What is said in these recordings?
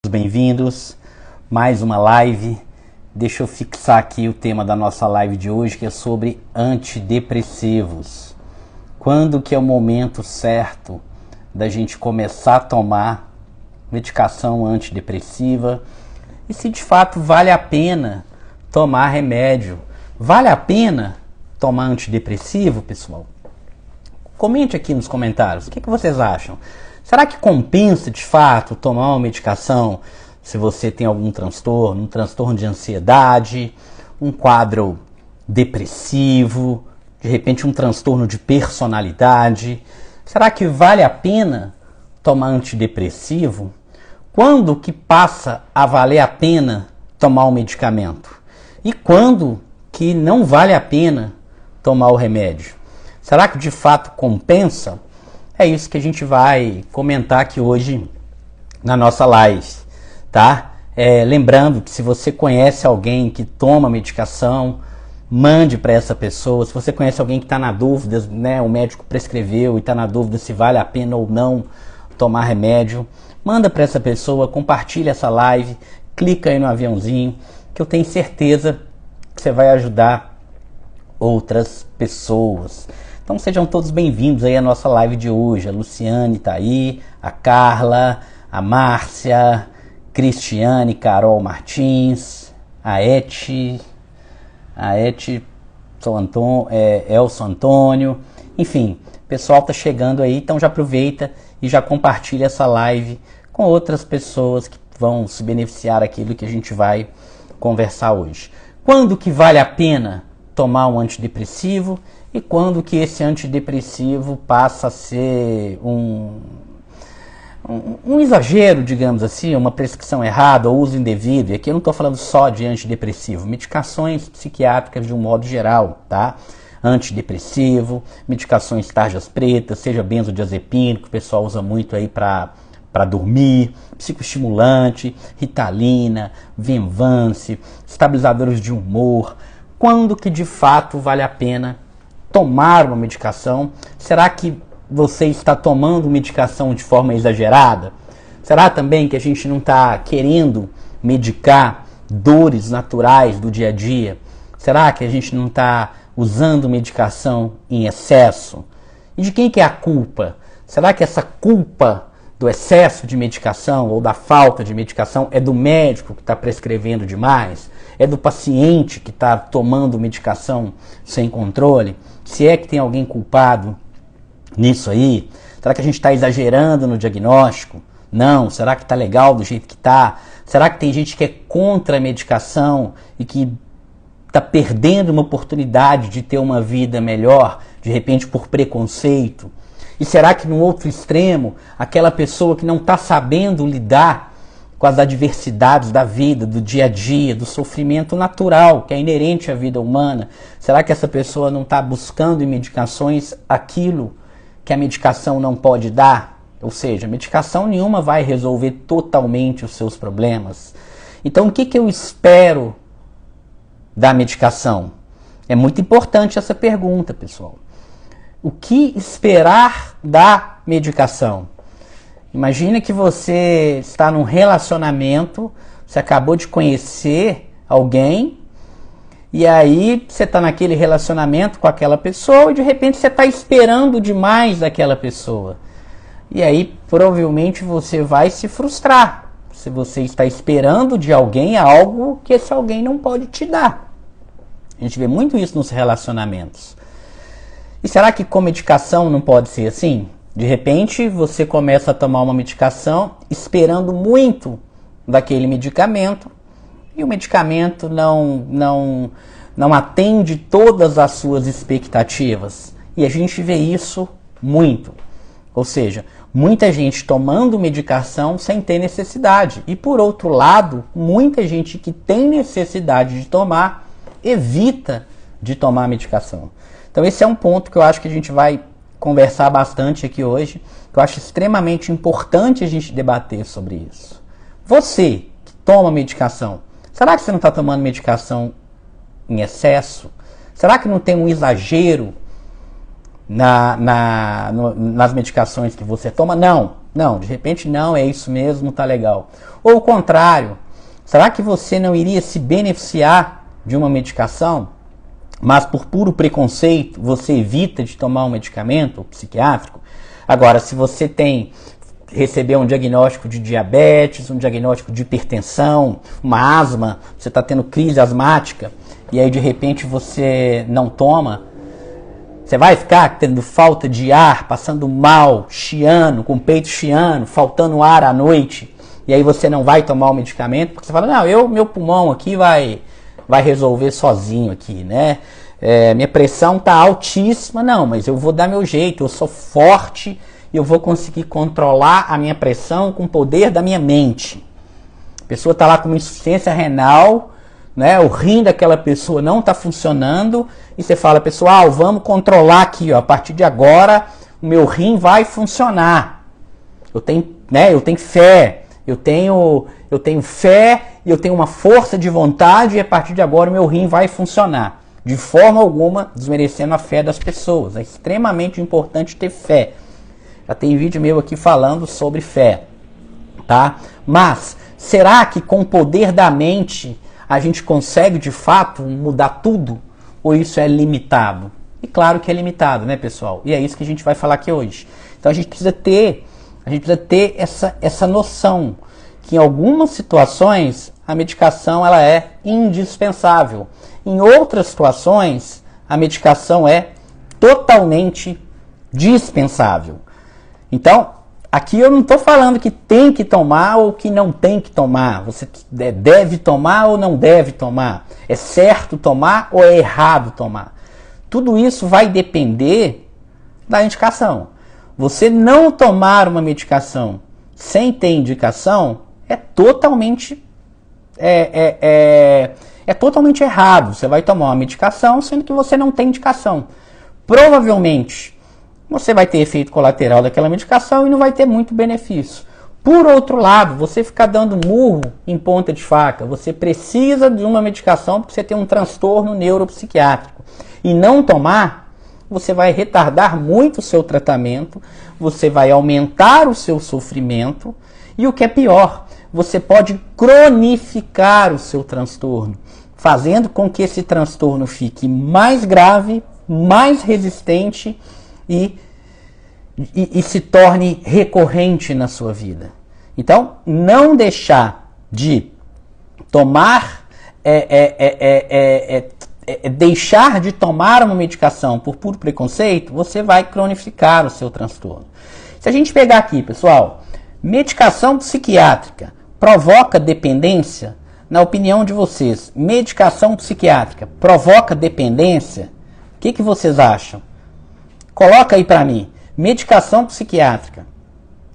Bem-vindos, mais uma live. Deixa eu fixar aqui o tema da nossa live de hoje, que é sobre antidepressivos. Quando que é o momento certo da gente começar a tomar medicação antidepressiva e se de fato vale a pena tomar remédio. Vale a pena tomar antidepressivo, pessoal? Comente aqui nos comentários, o que vocês acham? Será que compensa de fato tomar uma medicação se você tem algum transtorno, um transtorno de ansiedade, um quadro depressivo, de repente um transtorno de personalidade? Será que vale a pena tomar antidepressivo? Quando que passa a valer a pena tomar o medicamento? E quando que não vale a pena tomar o remédio? Será que de fato compensa? É isso que a gente vai comentar aqui hoje na nossa live, tá? Lembrando que se você conhece alguém que toma medicação, mande para essa pessoa. Se você conhece alguém que está na dúvida, né, o médico prescreveu e está na dúvida se vale a pena ou não tomar remédio, manda para essa pessoa, compartilha essa live, clica aí no aviãozinho, que eu tenho certeza que você vai ajudar outras pessoas. Então sejam todos bem-vindos aí à nossa live de hoje. A Luciane está aí, a Carla, a Márcia, Cristiane, Carol Martins, a Eti, Elson Antônio, enfim, o pessoal está chegando aí, então já aproveita e já compartilha essa live com outras pessoas que vão se beneficiar daquilo que a gente vai conversar hoje. Quando que vale a pena tomar um antidepressivo e quando que esse antidepressivo passa a ser um exagero, digamos assim, uma prescrição errada ou uso indevido? E aqui eu não estou falando só de antidepressivo, medicações psiquiátricas de um modo geral, tá? Antidepressivo, medicações tarjas pretas, seja benzodiazepina, que o pessoal usa muito aí para dormir, psicoestimulante, Ritalina, Venvance, estabilizadores de humor. Quando que de fato vale a pena tomar uma medicação? Será que você está tomando medicação de forma exagerada? Será também que a gente não está querendo medicar dores naturais do dia a dia? Será que a gente não está usando medicação em excesso? E de quem que é a culpa? Será que essa culpa do excesso de medicação ou da falta de medicação é do médico que está prescrevendo demais? É do paciente que está tomando medicação sem controle? Se é que tem alguém culpado nisso aí? Será que a gente está exagerando no diagnóstico? Não. Será que está legal do jeito que está? Será que tem gente que é contra a medicação e que está perdendo uma oportunidade de ter uma vida melhor, de repente por preconceito? E será que no outro extremo, aquela pessoa que não está sabendo lidar com as adversidades da vida, do dia a dia, do sofrimento natural que é inerente à vida humana, será que essa pessoa não está buscando em medicações aquilo que a medicação não pode dar? Ou seja, medicação nenhuma vai resolver totalmente os seus problemas. Então, o que eu espero da medicação? É muito importante essa pergunta, pessoal. O que esperar da medicação? Imagina que você está num relacionamento, você acabou de conhecer alguém, e aí você está naquele relacionamento com aquela pessoa e de repente você está esperando demais daquela pessoa. E aí provavelmente você vai se frustrar, se você está esperando de alguém algo que esse alguém não pode te dar. A gente vê muito isso nos relacionamentos. E será que com medicação não pode ser assim? De repente você começa a tomar uma medicação esperando muito daquele medicamento e o medicamento não atende todas as suas expectativas. E a gente vê isso muito. Ou seja, muita gente tomando medicação sem ter necessidade. E por outro lado, muita gente que tem necessidade de tomar evita de tomar medicação. Então esse é um ponto que eu acho que a gente vai conversar bastante aqui hoje, que eu acho extremamente importante a gente debater sobre isso. Você que toma medicação, será que você não está tomando medicação em excesso? Será que não tem um exagero nas medicações que você toma? Não. Não, de repente não, é isso mesmo, tá legal. Ou o contrário, será que você não iria se beneficiar de uma medicação, mas por puro preconceito você evita de tomar um medicamento psiquiátrico? Agora, se você recebeu um diagnóstico de diabetes, um diagnóstico de hipertensão, uma asma, você está tendo crise asmática, e aí de repente você não toma, você vai ficar tendo falta de ar, passando mal, chiando, com o peito chiando, faltando ar à noite, e aí você não vai tomar o medicamento, porque você fala, não, meu pulmão aqui vai resolver sozinho aqui, né? Minha pressão está altíssima, não, mas eu vou dar meu jeito, eu sou forte, e eu vou conseguir controlar a minha pressão com o poder da minha mente. A pessoa está lá com uma insuficiência renal, né? O rim daquela pessoa não está funcionando, e você fala, pessoal, vamos controlar aqui, ó, a partir de agora o meu rim vai funcionar. Eu tenho fé, eu tenho fé e eu tenho uma força de vontade, e a partir de agora o meu rim vai funcionar. De forma alguma desmerecendo a fé das pessoas. É extremamente importante ter fé. Já tem vídeo meu aqui falando sobre fé, tá? Mas será que com o poder da mente a gente consegue de fato mudar tudo? Ou isso é limitado? E claro que é limitado, né, pessoal? E é isso que a gente vai falar aqui hoje. Então a gente precisa ter essa noção que em algumas situações a medicação ela é indispensável. Em outras situações a medicação é totalmente dispensável. Então, aqui eu não estou falando que tem que tomar ou que não tem que tomar. Você deve tomar ou não deve tomar. É certo tomar ou é errado tomar. Tudo isso vai depender da indicação. Você não tomar uma medicação sem ter indicação é totalmente totalmente errado. Você vai tomar uma medicação sendo que você não tem indicação. Provavelmente você vai ter efeito colateral daquela medicação e não vai ter muito benefício. Por outro lado, você ficar dando murro em ponta de faca, você precisa de uma medicação porque você tem um transtorno neuropsiquiátrico. E não tomar, você vai retardar muito o seu tratamento, você vai aumentar o seu sofrimento e o que é pior, você pode cronificar o seu transtorno, fazendo com que esse transtorno fique mais grave, mais resistente e se torne recorrente na sua vida. Então, não deixar de tomar, deixar de tomar uma medicação por puro preconceito, você vai cronificar o seu transtorno. Se a gente pegar aqui, pessoal, medicação psiquiátrica provoca dependência? Na opinião de vocês, medicação psiquiátrica provoca dependência? O que vocês acham? Coloca aí para mim, medicação psiquiátrica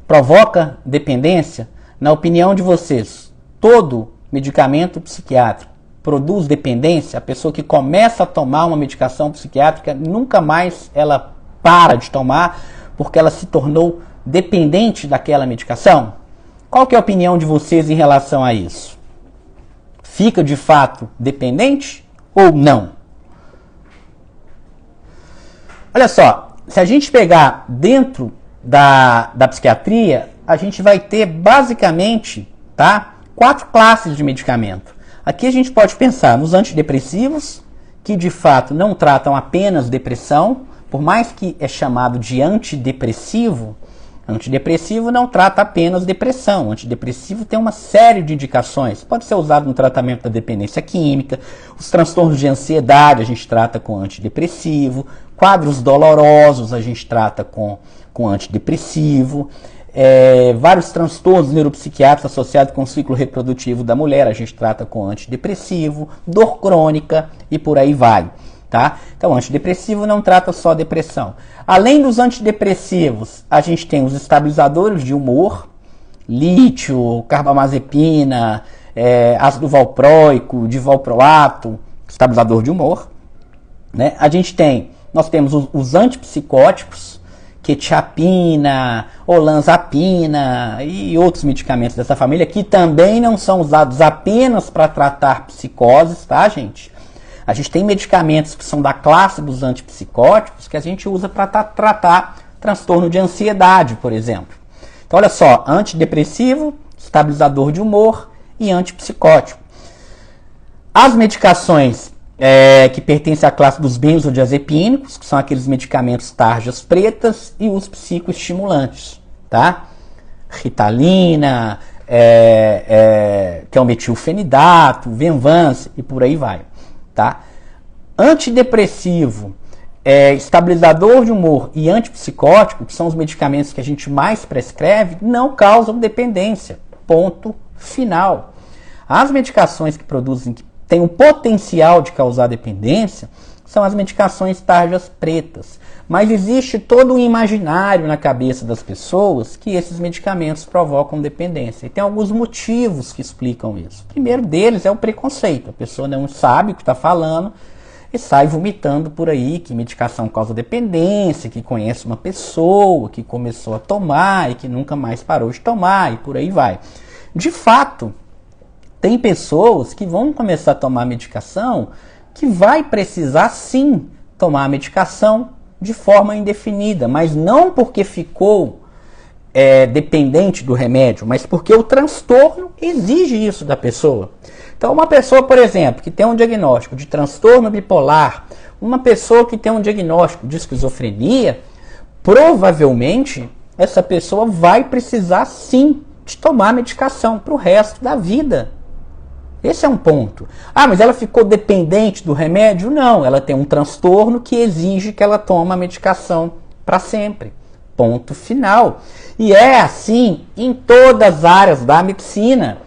provoca dependência? Na opinião de vocês, todo medicamento psiquiátrico produz dependência? A pessoa que começa a tomar uma medicação psiquiátrica, nunca mais ela para de tomar porque ela se tornou dependente daquela medicação? Qual que é a opinião de vocês em relação a isso? Fica de fato dependente ou não? Olha só, se a gente pegar dentro da psiquiatria, a gente vai ter basicamente, tá, 4 classes de medicamento. Aqui a gente pode pensar nos antidepressivos, que de fato não tratam apenas depressão, por mais que é chamado de antidepressivo não trata apenas depressão. Antidepressivo tem uma série de indicações. Pode ser usado no tratamento da dependência química, os transtornos de ansiedade a gente trata com antidepressivo, quadros dolorosos a gente trata com antidepressivo, vários transtornos neuropsiquiátricos associados com o ciclo reprodutivo da mulher a gente trata com antidepressivo, dor crônica e por aí vai. Tá? Então, antidepressivo não trata só depressão. Além dos antidepressivos, a gente tem os estabilizadores de humor, lítio, carbamazepina, ácido valproico, divalproato, estabilizador de humor. Né? Nós temos os antipsicóticos, quetiapina, olanzapina e outros medicamentos dessa família, que também não são usados apenas para tratar psicoses, tá, gente? A gente tem medicamentos que são da classe dos antipsicóticos que a gente usa para tratar transtorno de ansiedade, por exemplo. Então, olha só, antidepressivo, estabilizador de humor e antipsicótico. As medicações que pertencem à classe dos benzodiazepínicos, que são aqueles medicamentos tarjas pretas, e os psicoestimulantes, tá? Ritalina, que é o metilfenidato, Venvance e por aí vai, tá? Antidepressivo, estabilizador de humor e antipsicótico, que são os medicamentos que a gente mais prescreve, não causam dependência. Ponto final. As medicações que têm o potencial de causar dependência são as medicações tarjas pretas. Mas existe todo um imaginário na cabeça das pessoas que esses medicamentos provocam dependência. E tem alguns motivos que explicam isso. O primeiro deles é o preconceito. A pessoa não sabe o que está falando e sai vomitando por aí que medicação causa dependência, que conhece uma pessoa que começou a tomar e que nunca mais parou de tomar e por aí vai. De fato, tem pessoas que vão começar a tomar medicação que vai precisar sim tomar a medicação de forma indefinida, mas não porque ficou dependente do remédio, mas porque o transtorno exige isso da pessoa. Então, uma pessoa, por exemplo, que tem um diagnóstico de transtorno bipolar, uma pessoa que tem um diagnóstico de esquizofrenia, provavelmente essa pessoa vai precisar sim de tomar medicação para o resto da vida. Esse é um ponto. Ah, mas ela ficou dependente do remédio? Não, ela tem um transtorno que exige que ela tome a medicação para sempre. Ponto final. E é assim em todas as áreas da medicina.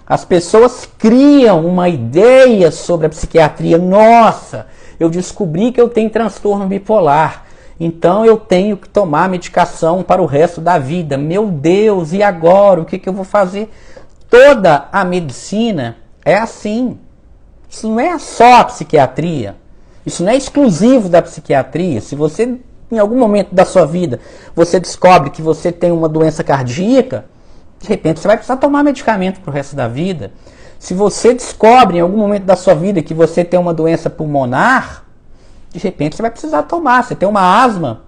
As pessoas criam uma ideia sobre a psiquiatria. Nossa, eu descobri que eu tenho transtorno bipolar, então eu tenho que tomar medicação para o resto da vida. Meu Deus, e agora? O que eu vou fazer? Toda a medicina é assim. Isso não é só a psiquiatria. Isso não é exclusivo da psiquiatria. Se você, em algum momento da sua vida, você descobre que você tem uma doença cardíaca, de repente você vai precisar tomar medicamento para o resto da vida. Se você descobre em algum momento da sua vida que você tem uma doença pulmonar, de repente você vai precisar tomar. Você tem uma asma,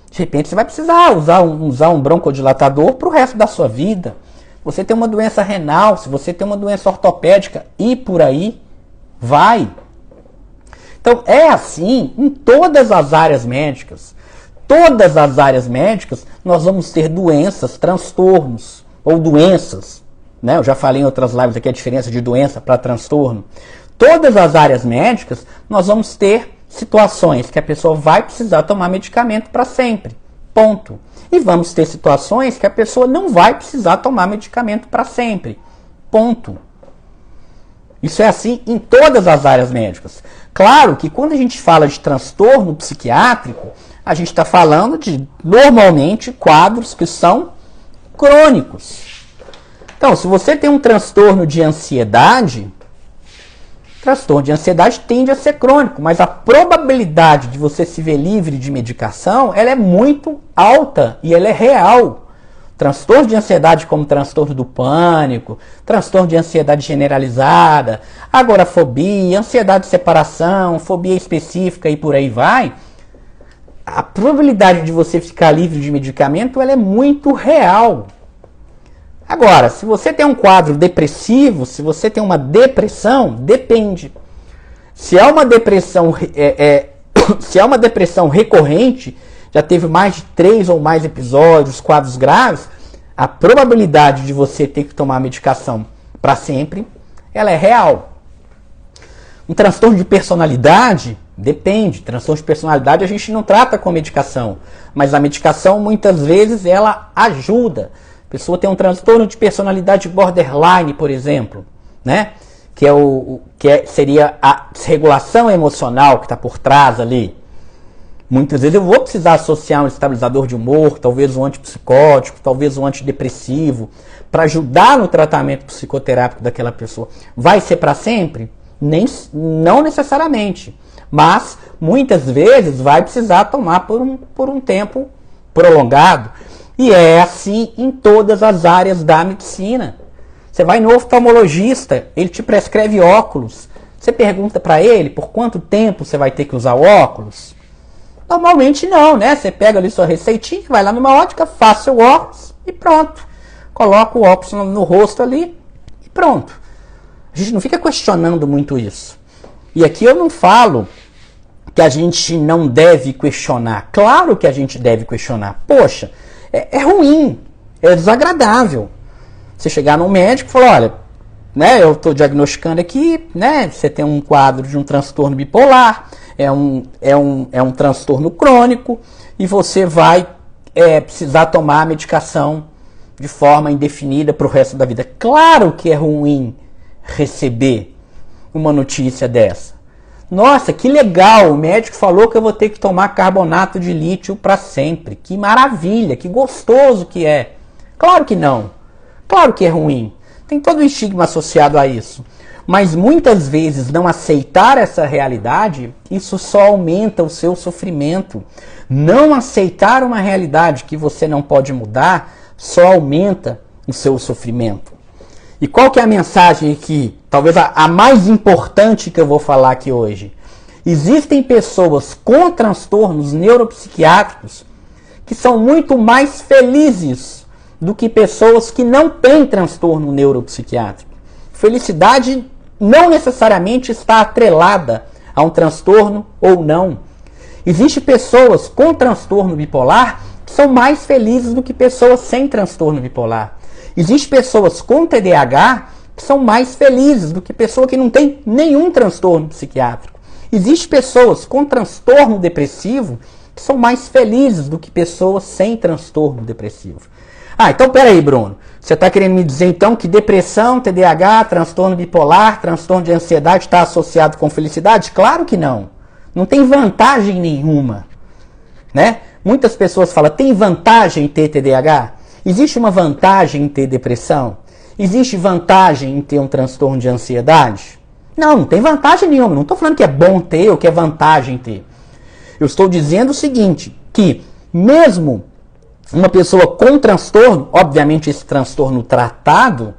de repente você vai precisar usar um broncodilatador para o resto da sua vida. Você tem uma doença renal, se você tem uma doença ortopédica e por aí vai. Então é assim em todas as áreas médicas. Todas as áreas médicas nós vamos ter doenças, transtornos ou doenças. Né? Eu já falei em outras lives aqui a diferença de doença para transtorno. Todas as áreas médicas nós vamos ter situações que a pessoa vai precisar tomar medicamento para sempre. Ponto. E vamos ter situações que a pessoa não vai precisar tomar medicamento para sempre. Ponto. Isso é assim em todas as áreas médicas. Claro que quando a gente fala de transtorno psiquiátrico, a gente está falando de, normalmente, quadros que são crônicos. Então, se você tem um transtorno de ansiedade tende a ser crônico, mas a probabilidade de você se ver livre de medicação, ela é muito alta e ela é real. Transtorno de ansiedade como transtorno do pânico, transtorno de ansiedade generalizada, agorafobia, ansiedade de separação, fobia específica e por aí vai, a probabilidade de você ficar livre de medicamento ela é muito real. Agora, se você tem um quadro depressivo, se você tem uma depressão, depende. Se é uma depressão, se é uma depressão recorrente, já teve mais de 3 ou mais episódios, quadros graves, a probabilidade de você ter que tomar medicação para sempre, ela é real. Um transtorno de personalidade, depende. Transtorno de personalidade a gente não trata com medicação, mas a medicação muitas vezes ela ajuda. A pessoa tem um transtorno de personalidade borderline, por exemplo, né? Seria a desregulação emocional que está por trás ali. Muitas vezes eu vou precisar associar um estabilizador de humor, talvez um antipsicótico, talvez um antidepressivo, para ajudar no tratamento psicoterápico daquela pessoa. Vai ser para sempre? Não necessariamente, mas muitas vezes vai precisar tomar por um tempo prolongado. E é assim em todas as áreas da medicina. Você vai no oftalmologista, ele te prescreve óculos. Você pergunta para ele por quanto tempo você vai ter que usar óculos? Normalmente não, né? Você pega ali sua receitinha, vai lá numa ótica, faz seu óculos e pronto. Coloca o óculos no rosto ali e pronto. A gente não fica questionando muito isso. E aqui eu não falo que a gente não deve questionar. Claro que a gente deve questionar. Poxa, é ruim, é desagradável. Você chegar no médico e falar, olha, né, eu estou diagnosticando aqui, né, você tem um quadro de um transtorno bipolar, é um transtorno crônico, e você vai precisar tomar a medicação de forma indefinida para o resto da vida. Claro que é ruim receber uma notícia dessa. Nossa, que legal, o médico falou que eu vou ter que tomar carbonato de lítio para sempre. Que maravilha, que gostoso que é. Claro que não. Claro que é ruim. Tem todo o estigma associado a isso. Mas muitas vezes não aceitar essa realidade, isso só aumenta o seu sofrimento. Não aceitar uma realidade que você não pode mudar, só aumenta o seu sofrimento. E qual que é a mensagem aqui? Talvez a mais importante que eu vou falar aqui hoje. Existem pessoas com transtornos neuropsiquiátricos que são muito mais felizes do que pessoas que não têm transtorno neuropsiquiátrico. Felicidade não necessariamente está atrelada a um transtorno ou não. Existem pessoas com transtorno bipolar que são mais felizes do que pessoas sem transtorno bipolar. Existem pessoas com TDAH que são mais felizes do que pessoa que não tem nenhum transtorno psiquiátrico. Existem pessoas com transtorno depressivo que são mais felizes do que pessoas sem transtorno depressivo. Ah, então peraí, Bruno. Você está querendo me dizer então que depressão, TDAH, transtorno bipolar, transtorno de ansiedade está associado com felicidade? Claro que não. Não tem vantagem nenhuma, né? Muitas pessoas falam, tem vantagem em ter TDAH? Existe uma vantagem em ter depressão? Existe vantagem em ter um transtorno de ansiedade? Não, não tem vantagem nenhuma. Não estou falando que é bom ter ou que é vantagem ter. Eu estou dizendo o seguinte, que mesmo uma pessoa com transtorno, obviamente esse transtorno tratado,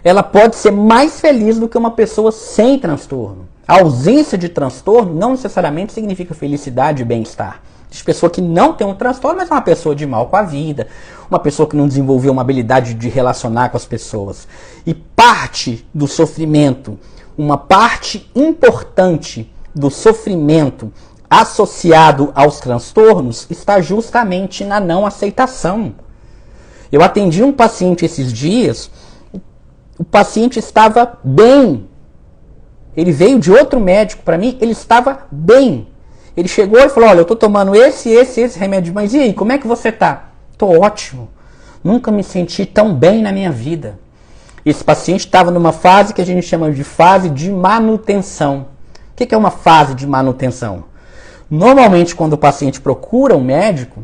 ela pode ser mais feliz do que uma pessoa sem transtorno. A ausência de transtorno não necessariamente significa felicidade e bem-estar. Existe pessoa que não tem um transtorno, mas é uma pessoa de mal com a vida, uma pessoa que não desenvolveu uma habilidade de relacionar com as pessoas. E parte do sofrimento, uma parte importante do sofrimento associado aos transtornos está justamente na não aceitação. Eu atendi um paciente esses dias, o paciente estava bem. Ele veio de outro médico para mim, ele estava bem. Ele chegou e falou, olha, eu estou tomando esse remédio, mas e aí, como é que você está? Estou ótimo. Nunca me senti tão bem na minha vida. Esse paciente estava numa fase que a gente chama de fase de manutenção. O que é uma fase de manutenção? Normalmente, quando o paciente procura um médico,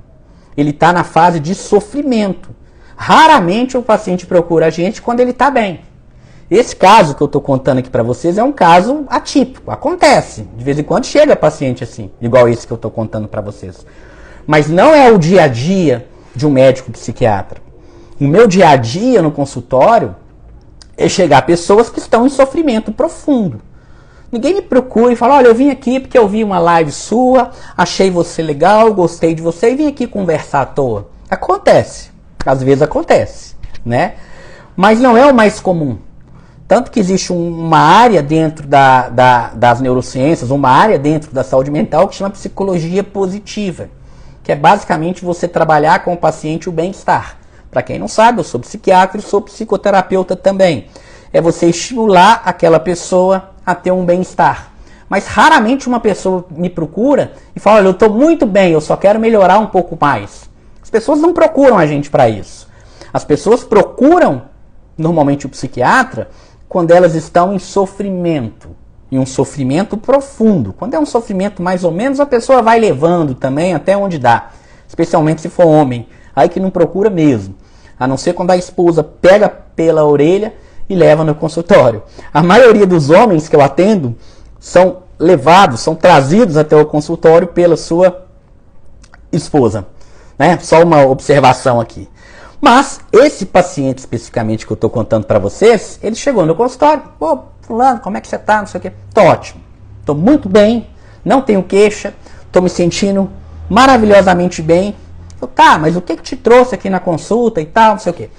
ele está na fase de sofrimento. Raramente o paciente procura a gente quando ele está bem. Esse caso que eu estou contando aqui para vocês é um caso atípico. Acontece. De vez em quando chega paciente assim, igual esse que eu estou contando para vocês. Mas não é o dia a dia de um médico psiquiatra. O meu dia a dia no consultório é chegar pessoas que estão em sofrimento profundo. Ninguém me procura e fala, olha, eu vim aqui porque eu vi uma live sua, achei você legal, gostei de você e vim aqui conversar à toa. Acontece. Às vezes acontece, né? Mas não é o mais comum. Tanto que existe uma área dentro das neurociências, uma área dentro da saúde mental que chama psicologia positiva, que é basicamente você trabalhar com o paciente o bem-estar. Para quem não sabe, eu sou psiquiatra e sou psicoterapeuta também. É você estimular aquela pessoa a ter um bem-estar. Mas raramente uma pessoa me procura e fala, olha, eu estou muito bem, eu só quero melhorar um pouco mais. As pessoas não procuram a gente para isso. As pessoas procuram, normalmente, o psiquiatra quando elas estão em sofrimento. E um sofrimento profundo. Quando é um sofrimento mais ou menos, a pessoa vai levando também até onde dá. Especialmente se for homem. Aí que não procura mesmo. A não ser quando a esposa pega pela orelha e leva no consultório. A maioria dos homens que eu atendo são levados, são trazidos até o consultório pela sua esposa. Né? Só uma observação aqui. Mas esse paciente especificamente que eu estou contando para vocês, ele chegou no consultório. Pô, fulano, como é que você está? Não sei o quê. Tô ótimo. Estou muito bem, não tenho queixa, estou me sentindo maravilhosamente bem. Falei, tá, mas o que te trouxe aqui na consulta e tal, não sei o quê.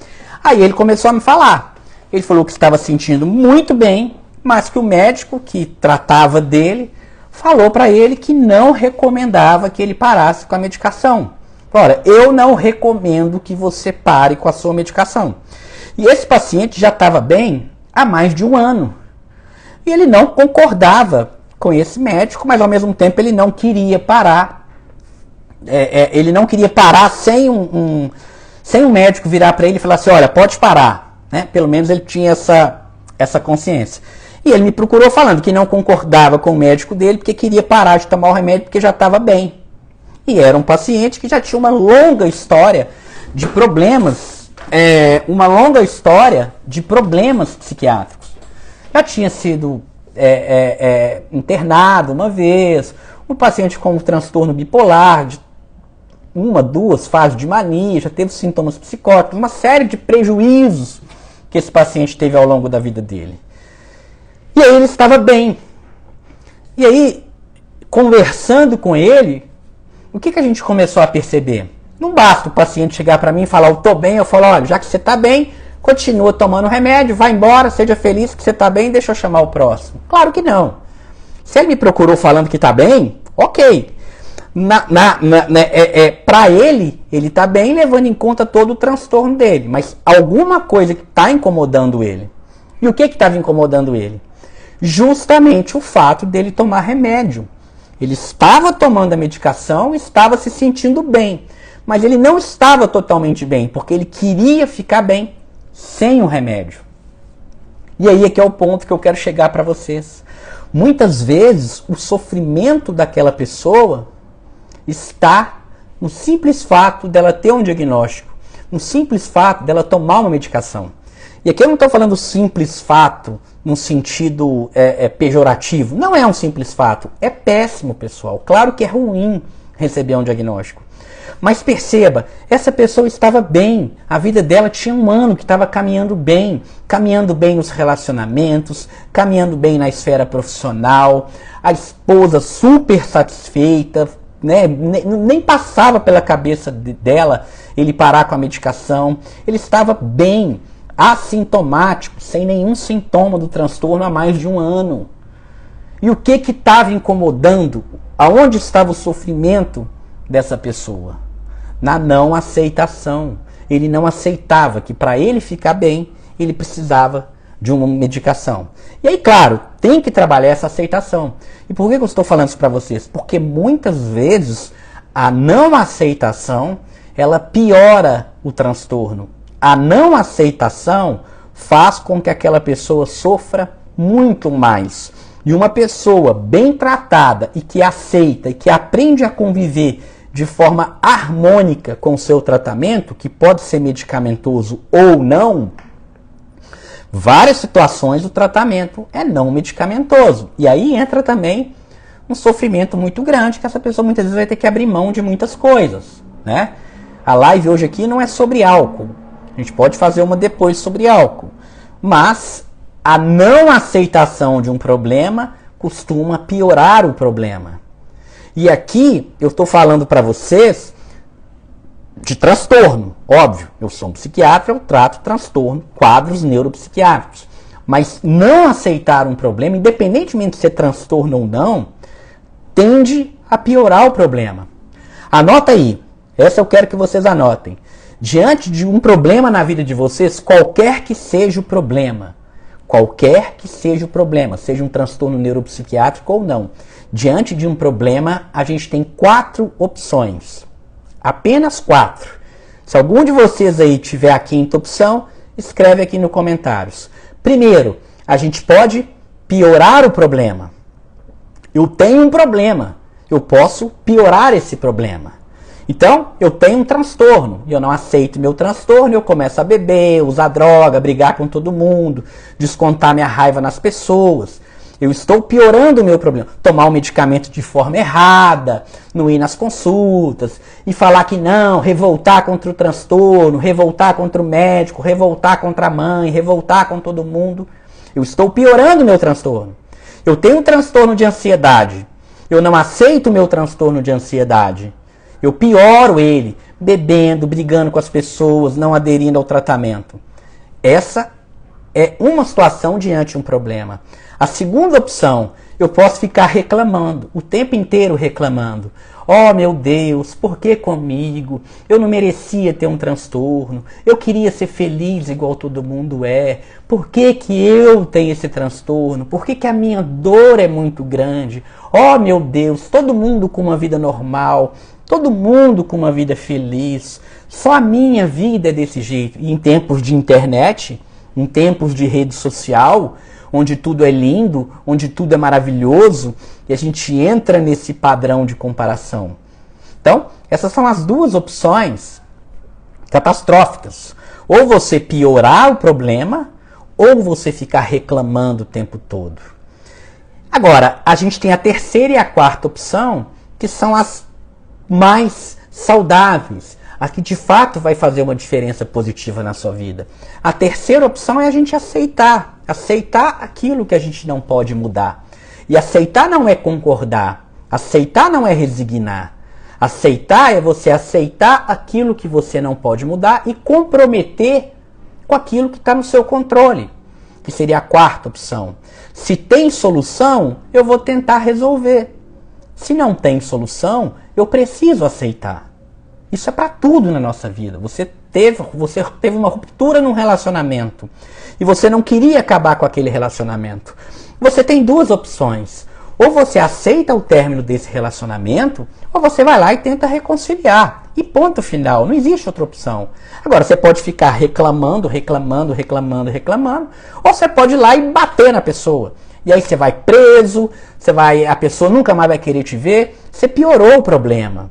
Aí ele começou a me falar. Ele falou que estava sentindo muito bem, mas que o médico que tratava dele falou para ele que não recomendava que ele parasse com a medicação. Ora, eu não recomendo que você pare com a sua medicação. E esse paciente já estava bem há mais de um ano. E ele não concordava com esse médico, mas ao mesmo tempo ele não queria parar. Ele não queria parar sem um médico virar para ele e falar assim, olha, pode parar. Né? Pelo menos ele tinha essa consciência. E ele me procurou falando que não concordava com o médico dele porque queria parar de tomar o remédio porque já estava bem. E era um paciente que já tinha uma longa história de problemas, psiquiátricos. Já tinha sido internado uma vez, um paciente com um transtorno bipolar, de 1, 2 fases de mania, já teve sintomas psicóticos, uma série de prejuízos que esse paciente teve ao longo da vida dele. E aí ele estava bem. E aí, conversando com ele, o que a gente começou a perceber? Não basta o paciente chegar para mim e falar, eu estou bem, eu falo, olha, já que você está bem, continua tomando remédio, vai embora, seja feliz que você está bem, deixa eu chamar o próximo. Claro que não. Se ele me procurou falando que está bem, ok. Para ele está bem, levando em conta todo o transtorno dele, mas alguma coisa que está incomodando ele. E o que estava incomodando ele? Justamente o fato dele tomar remédio. Ele estava tomando a medicação, estava se sentindo bem, mas ele não estava totalmente bem, porque ele queria ficar bem sem o remédio. E aí é que é o ponto que eu quero chegar para vocês. Muitas vezes o sofrimento daquela pessoa está no simples fato dela ter um diagnóstico, no simples fato dela tomar uma medicação. E aqui eu não estou falando simples fato num sentido pejorativo. Não é um simples fato. É péssimo, pessoal. Claro que é ruim receber um diagnóstico. Mas perceba, essa pessoa estava bem. A vida dela tinha um ano que estava caminhando bem nos relacionamentos, caminhando bem na esfera profissional, a esposa super satisfeita, né? Nem passava pela cabeça dela ele parar com a medicação. Ele estava bem, assintomático, sem nenhum sintoma do transtorno há mais de um ano. E o que estava incomodando? Aonde estava o sofrimento dessa pessoa? Na não aceitação. Ele não aceitava que para ele ficar bem, ele precisava de uma medicação. E aí, claro, tem que trabalhar essa aceitação. E por que eu estou falando isso para vocês? Porque muitas vezes a não aceitação, ela piora o transtorno. A não aceitação faz com que aquela pessoa sofra muito mais. E uma pessoa bem tratada e que aceita e que aprende a conviver de forma harmônica com o seu tratamento, que pode ser medicamentoso ou não, várias situações o tratamento é não medicamentoso. E aí entra também um sofrimento muito grande, que essa pessoa muitas vezes vai ter que abrir mão de muitas coisas, né? A live hoje aqui não é sobre álcool. A gente pode fazer uma depois sobre álcool. Mas a não aceitação de um problema costuma piorar o problema. E aqui eu estou falando para vocês de transtorno. Óbvio, eu sou um psiquiatra, eu trato transtorno, quadros neuropsiquiátricos. Mas não aceitar um problema, independentemente de ser transtorno ou não, tende a piorar o problema. Anota aí. Essa eu quero que vocês anotem. Diante de um problema na vida de vocês, qualquer que seja o problema, seja um transtorno neuropsiquiátrico ou não, diante de um problema, a gente tem 4 opções. Apenas 4. Se algum de vocês aí tiver a 5ª opção, escreve aqui nos comentários. Primeiro, a gente pode piorar o problema. Eu tenho um problema, eu posso piorar esse problema. Então, eu tenho um transtorno, e eu não aceito meu transtorno, eu começo a beber, usar droga, brigar com todo mundo, descontar minha raiva nas pessoas. Eu estou piorando o meu problema. Tomar o medicamento de forma errada, não ir nas consultas, e falar que não, revoltar contra o transtorno, revoltar contra o médico, revoltar contra a mãe, revoltar com todo mundo. Eu estou piorando o meu transtorno. Eu tenho um transtorno de ansiedade. Eu não aceito o meu transtorno de ansiedade. Eu pioro ele, bebendo, brigando com as pessoas, não aderindo ao tratamento. Essa é uma situação diante de um problema. A segunda opção, eu posso ficar reclamando, o tempo inteiro reclamando. Oh, meu Deus, por que comigo? Eu não merecia ter um transtorno. Eu queria ser feliz igual todo mundo é. Por que que eu tenho esse transtorno? Por que que a minha dor é muito grande? Oh, meu Deus, todo mundo com uma vida normal. Todo mundo com uma vida feliz. Só a minha vida é desse jeito. E em tempos de internet, em tempos de rede social, onde tudo é lindo, onde tudo é maravilhoso, e a gente entra nesse padrão de comparação. Então, essas são as duas opções catastróficas. Ou você piorar o problema, ou você ficar reclamando o tempo todo. Agora, a gente tem a terceira e a quarta opção, que são as mais saudáveis, a que de fato vai fazer uma diferença positiva na sua vida. A terceira opção é a gente aceitar aquilo que a gente não pode mudar. E aceitar não é concordar, aceitar não é resignar. Aceitar é você aceitar aquilo que você não pode mudar e comprometer com aquilo que está no seu controle, que seria a quarta opção. Se tem solução, eu vou tentar resolver. Se não tem solução, eu preciso aceitar. Isso é para tudo na nossa vida. Você teve uma ruptura num relacionamento e você não queria acabar com aquele relacionamento. Você tem duas opções. Ou você aceita o término desse relacionamento, ou você vai lá e tenta reconciliar. E ponto final. Não existe outra opção. Agora, você pode ficar reclamando, ou você pode ir lá e bater na pessoa. E aí você vai preso, a pessoa nunca mais vai querer te ver. Você piorou o problema.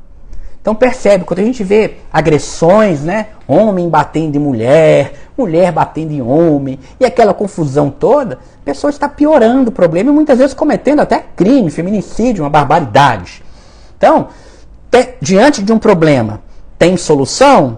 Então percebe, quando a gente vê agressões, né? Homem batendo em mulher, mulher batendo em homem, e aquela confusão toda, a pessoa está piorando o problema e muitas vezes cometendo até crime, feminicídio, uma barbaridade. Então, diante de um problema, tem solução?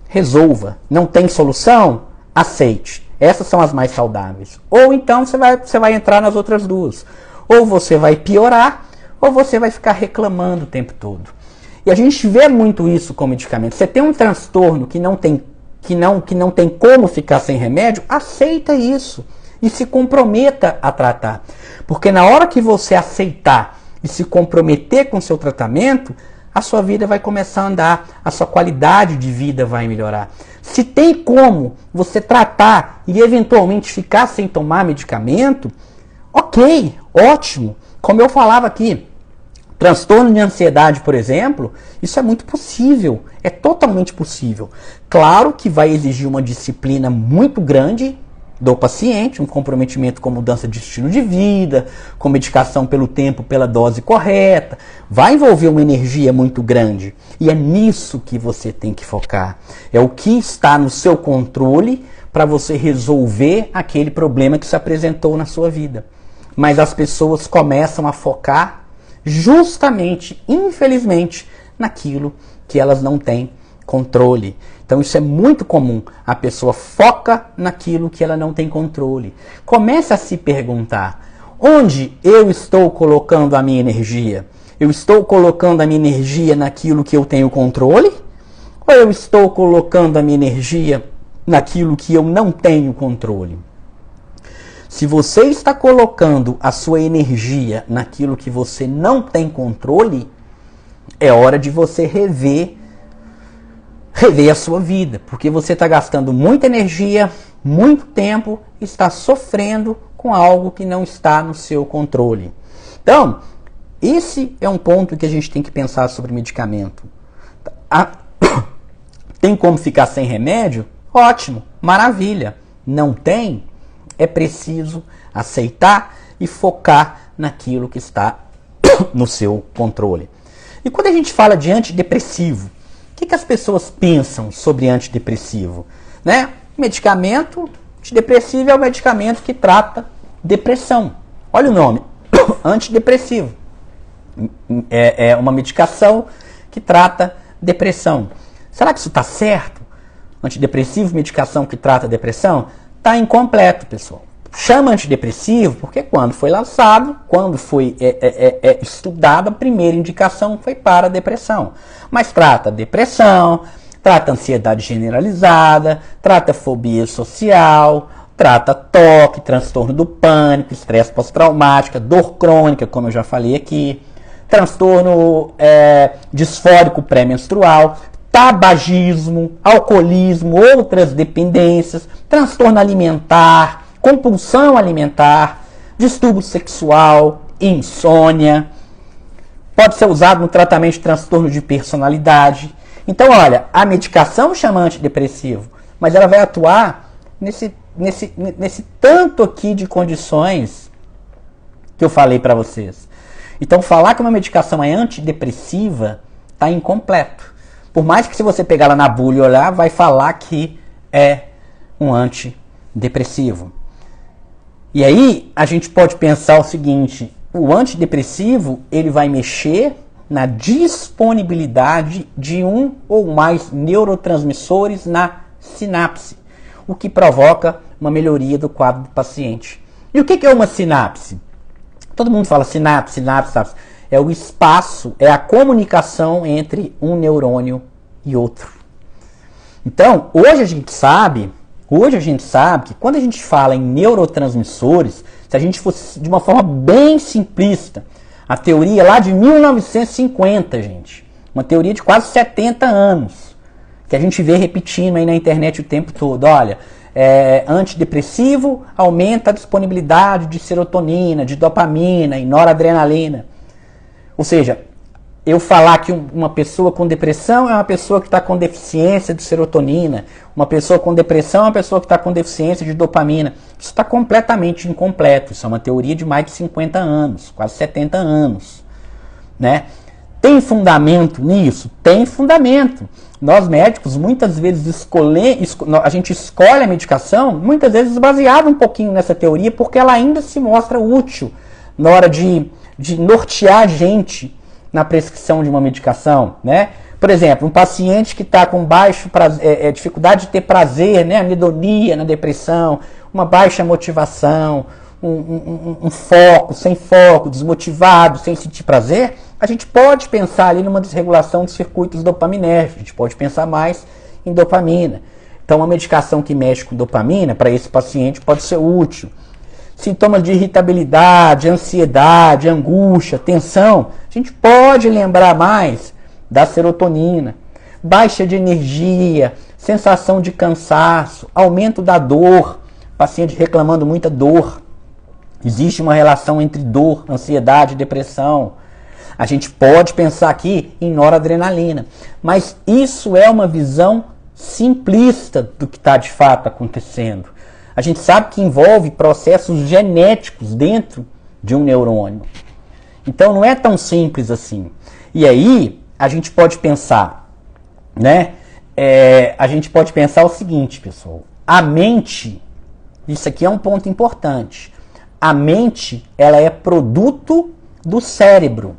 Resolva. Não tem solução? Aceite. Essas são as mais saudáveis. Ou então você vai entrar nas outras duas. Ou você vai piorar, ou você vai ficar reclamando o tempo todo. E a gente vê muito isso com medicamento. Você tem um transtorno que não tem como ficar sem remédio, aceita isso e se comprometa a tratar. Porque na hora que você aceitar e se comprometer com o seu tratamento, a sua vida vai começar a andar, a sua qualidade de vida vai melhorar. Se tem como você tratar e eventualmente ficar sem tomar medicamento, ok, ótimo. Como eu falava aqui, transtorno de ansiedade, por exemplo, isso é muito possível, é totalmente possível. Claro que vai exigir uma disciplina muito grande do paciente, um comprometimento com mudança de estilo de vida, com medicação pelo tempo, pela dose correta, vai envolver uma energia muito grande. E é nisso que você tem que focar. É o que está no seu controle para você resolver aquele problema que se apresentou na sua vida. Mas as pessoas começam a focar justamente, infelizmente, naquilo que elas não têm controle. Então isso é muito comum. A pessoa foca naquilo que ela não tem controle. Começa a se perguntar: onde eu estou colocando a minha energia? Eu estou colocando a minha energia naquilo que eu tenho controle? Ou eu estou colocando a minha energia naquilo que eu não tenho controle? Se você está colocando a sua energia naquilo que você não tem controle, é hora de você rever a sua vida, porque você está gastando muita energia, muito tempo, e está sofrendo com algo que não está no seu controle. Então, esse é um ponto que a gente tem que pensar sobre medicamento. Tem como ficar sem remédio? Ótimo, maravilha. Não tem? É preciso aceitar e focar naquilo que está no seu controle. E quando a gente fala de antidepressivo, o que as pessoas pensam sobre antidepressivo? Né? Medicamento antidepressivo é o medicamento que trata depressão. Olha o nome, antidepressivo. É uma medicação que trata depressão. Será que isso está certo? Antidepressivo, medicação que trata depressão? Está incompleto, pessoal. Chama antidepressivo porque quando foi lançado, quando foi estudado, a primeira indicação foi para a depressão. Mas trata depressão, trata ansiedade generalizada, trata fobia social, trata TOC, transtorno do pânico, estresse pós-traumático, dor crônica, como eu já falei aqui, transtorno disfórico pré-menstrual, tabagismo, alcoolismo, outras dependências, transtorno alimentar, compulsão alimentar, distúrbio sexual, insônia. Pode ser usado no tratamento de transtorno de personalidade. Então, olha, a medicação chama antidepressivo, mas ela vai atuar nesse tanto aqui de condições que eu falei para vocês. Então, falar que uma medicação é antidepressiva está incompleto. Por mais que se você pegar lá na bula e olhar, vai falar que é um antidepressivo. E aí, a gente pode pensar o seguinte, o antidepressivo, ele vai mexer na disponibilidade de um ou mais neurotransmissores na sinapse, o que provoca uma melhoria do quadro do paciente. E o que é uma sinapse? Todo mundo fala sinapse, sinapse, sinapse. É o espaço, é a comunicação entre um neurônio e outro. Então, hoje a gente sabe que quando a gente fala em neurotransmissores, se a gente fosse de uma forma bem simplista, a teoria lá de 1950, gente, uma teoria de quase 70 anos, que a gente vê repetindo aí na internet o tempo todo, olha, antidepressivo aumenta a disponibilidade de serotonina, de dopamina e noradrenalina. Ou seja, eu falar que uma pessoa com depressão é uma pessoa que está com deficiência de serotonina, uma pessoa com depressão é uma pessoa que está com deficiência de dopamina. Isso está completamente incompleto. Isso é uma teoria de mais de 50 anos, quase 70 anos. Né? Tem fundamento nisso? Tem fundamento. Nós médicos, muitas vezes, a gente escolhe a medicação, muitas vezes baseado um pouquinho nessa teoria, porque ela ainda se mostra útil na hora de nortear a gente na prescrição de uma medicação, né? Por exemplo, um paciente que está com dificuldade de ter prazer, né? Anedonia na depressão, uma baixa motivação, um sem foco, desmotivado, sem sentir prazer, a gente pode pensar ali numa desregulação dos circuitos dopaminérgicos, a gente pode pensar mais em dopamina. Então, uma medicação que mexe com dopamina, para esse paciente, pode ser útil. Sintomas de irritabilidade, ansiedade, angústia, tensão, a gente pode lembrar mais da serotonina. Baixa de energia, sensação de cansaço, aumento da dor, paciente reclamando muita dor. Existe uma relação entre dor, ansiedade e depressão. A gente pode pensar aqui em noradrenalina, mas isso é uma visão simplista do que está de fato acontecendo. A gente sabe que envolve processos genéticos dentro de um neurônio. Então não é tão simples assim. E aí a gente pode pensar, né? A gente pode pensar o seguinte, pessoal. A mente, isso aqui é um ponto importante. A mente, ela é produto do cérebro.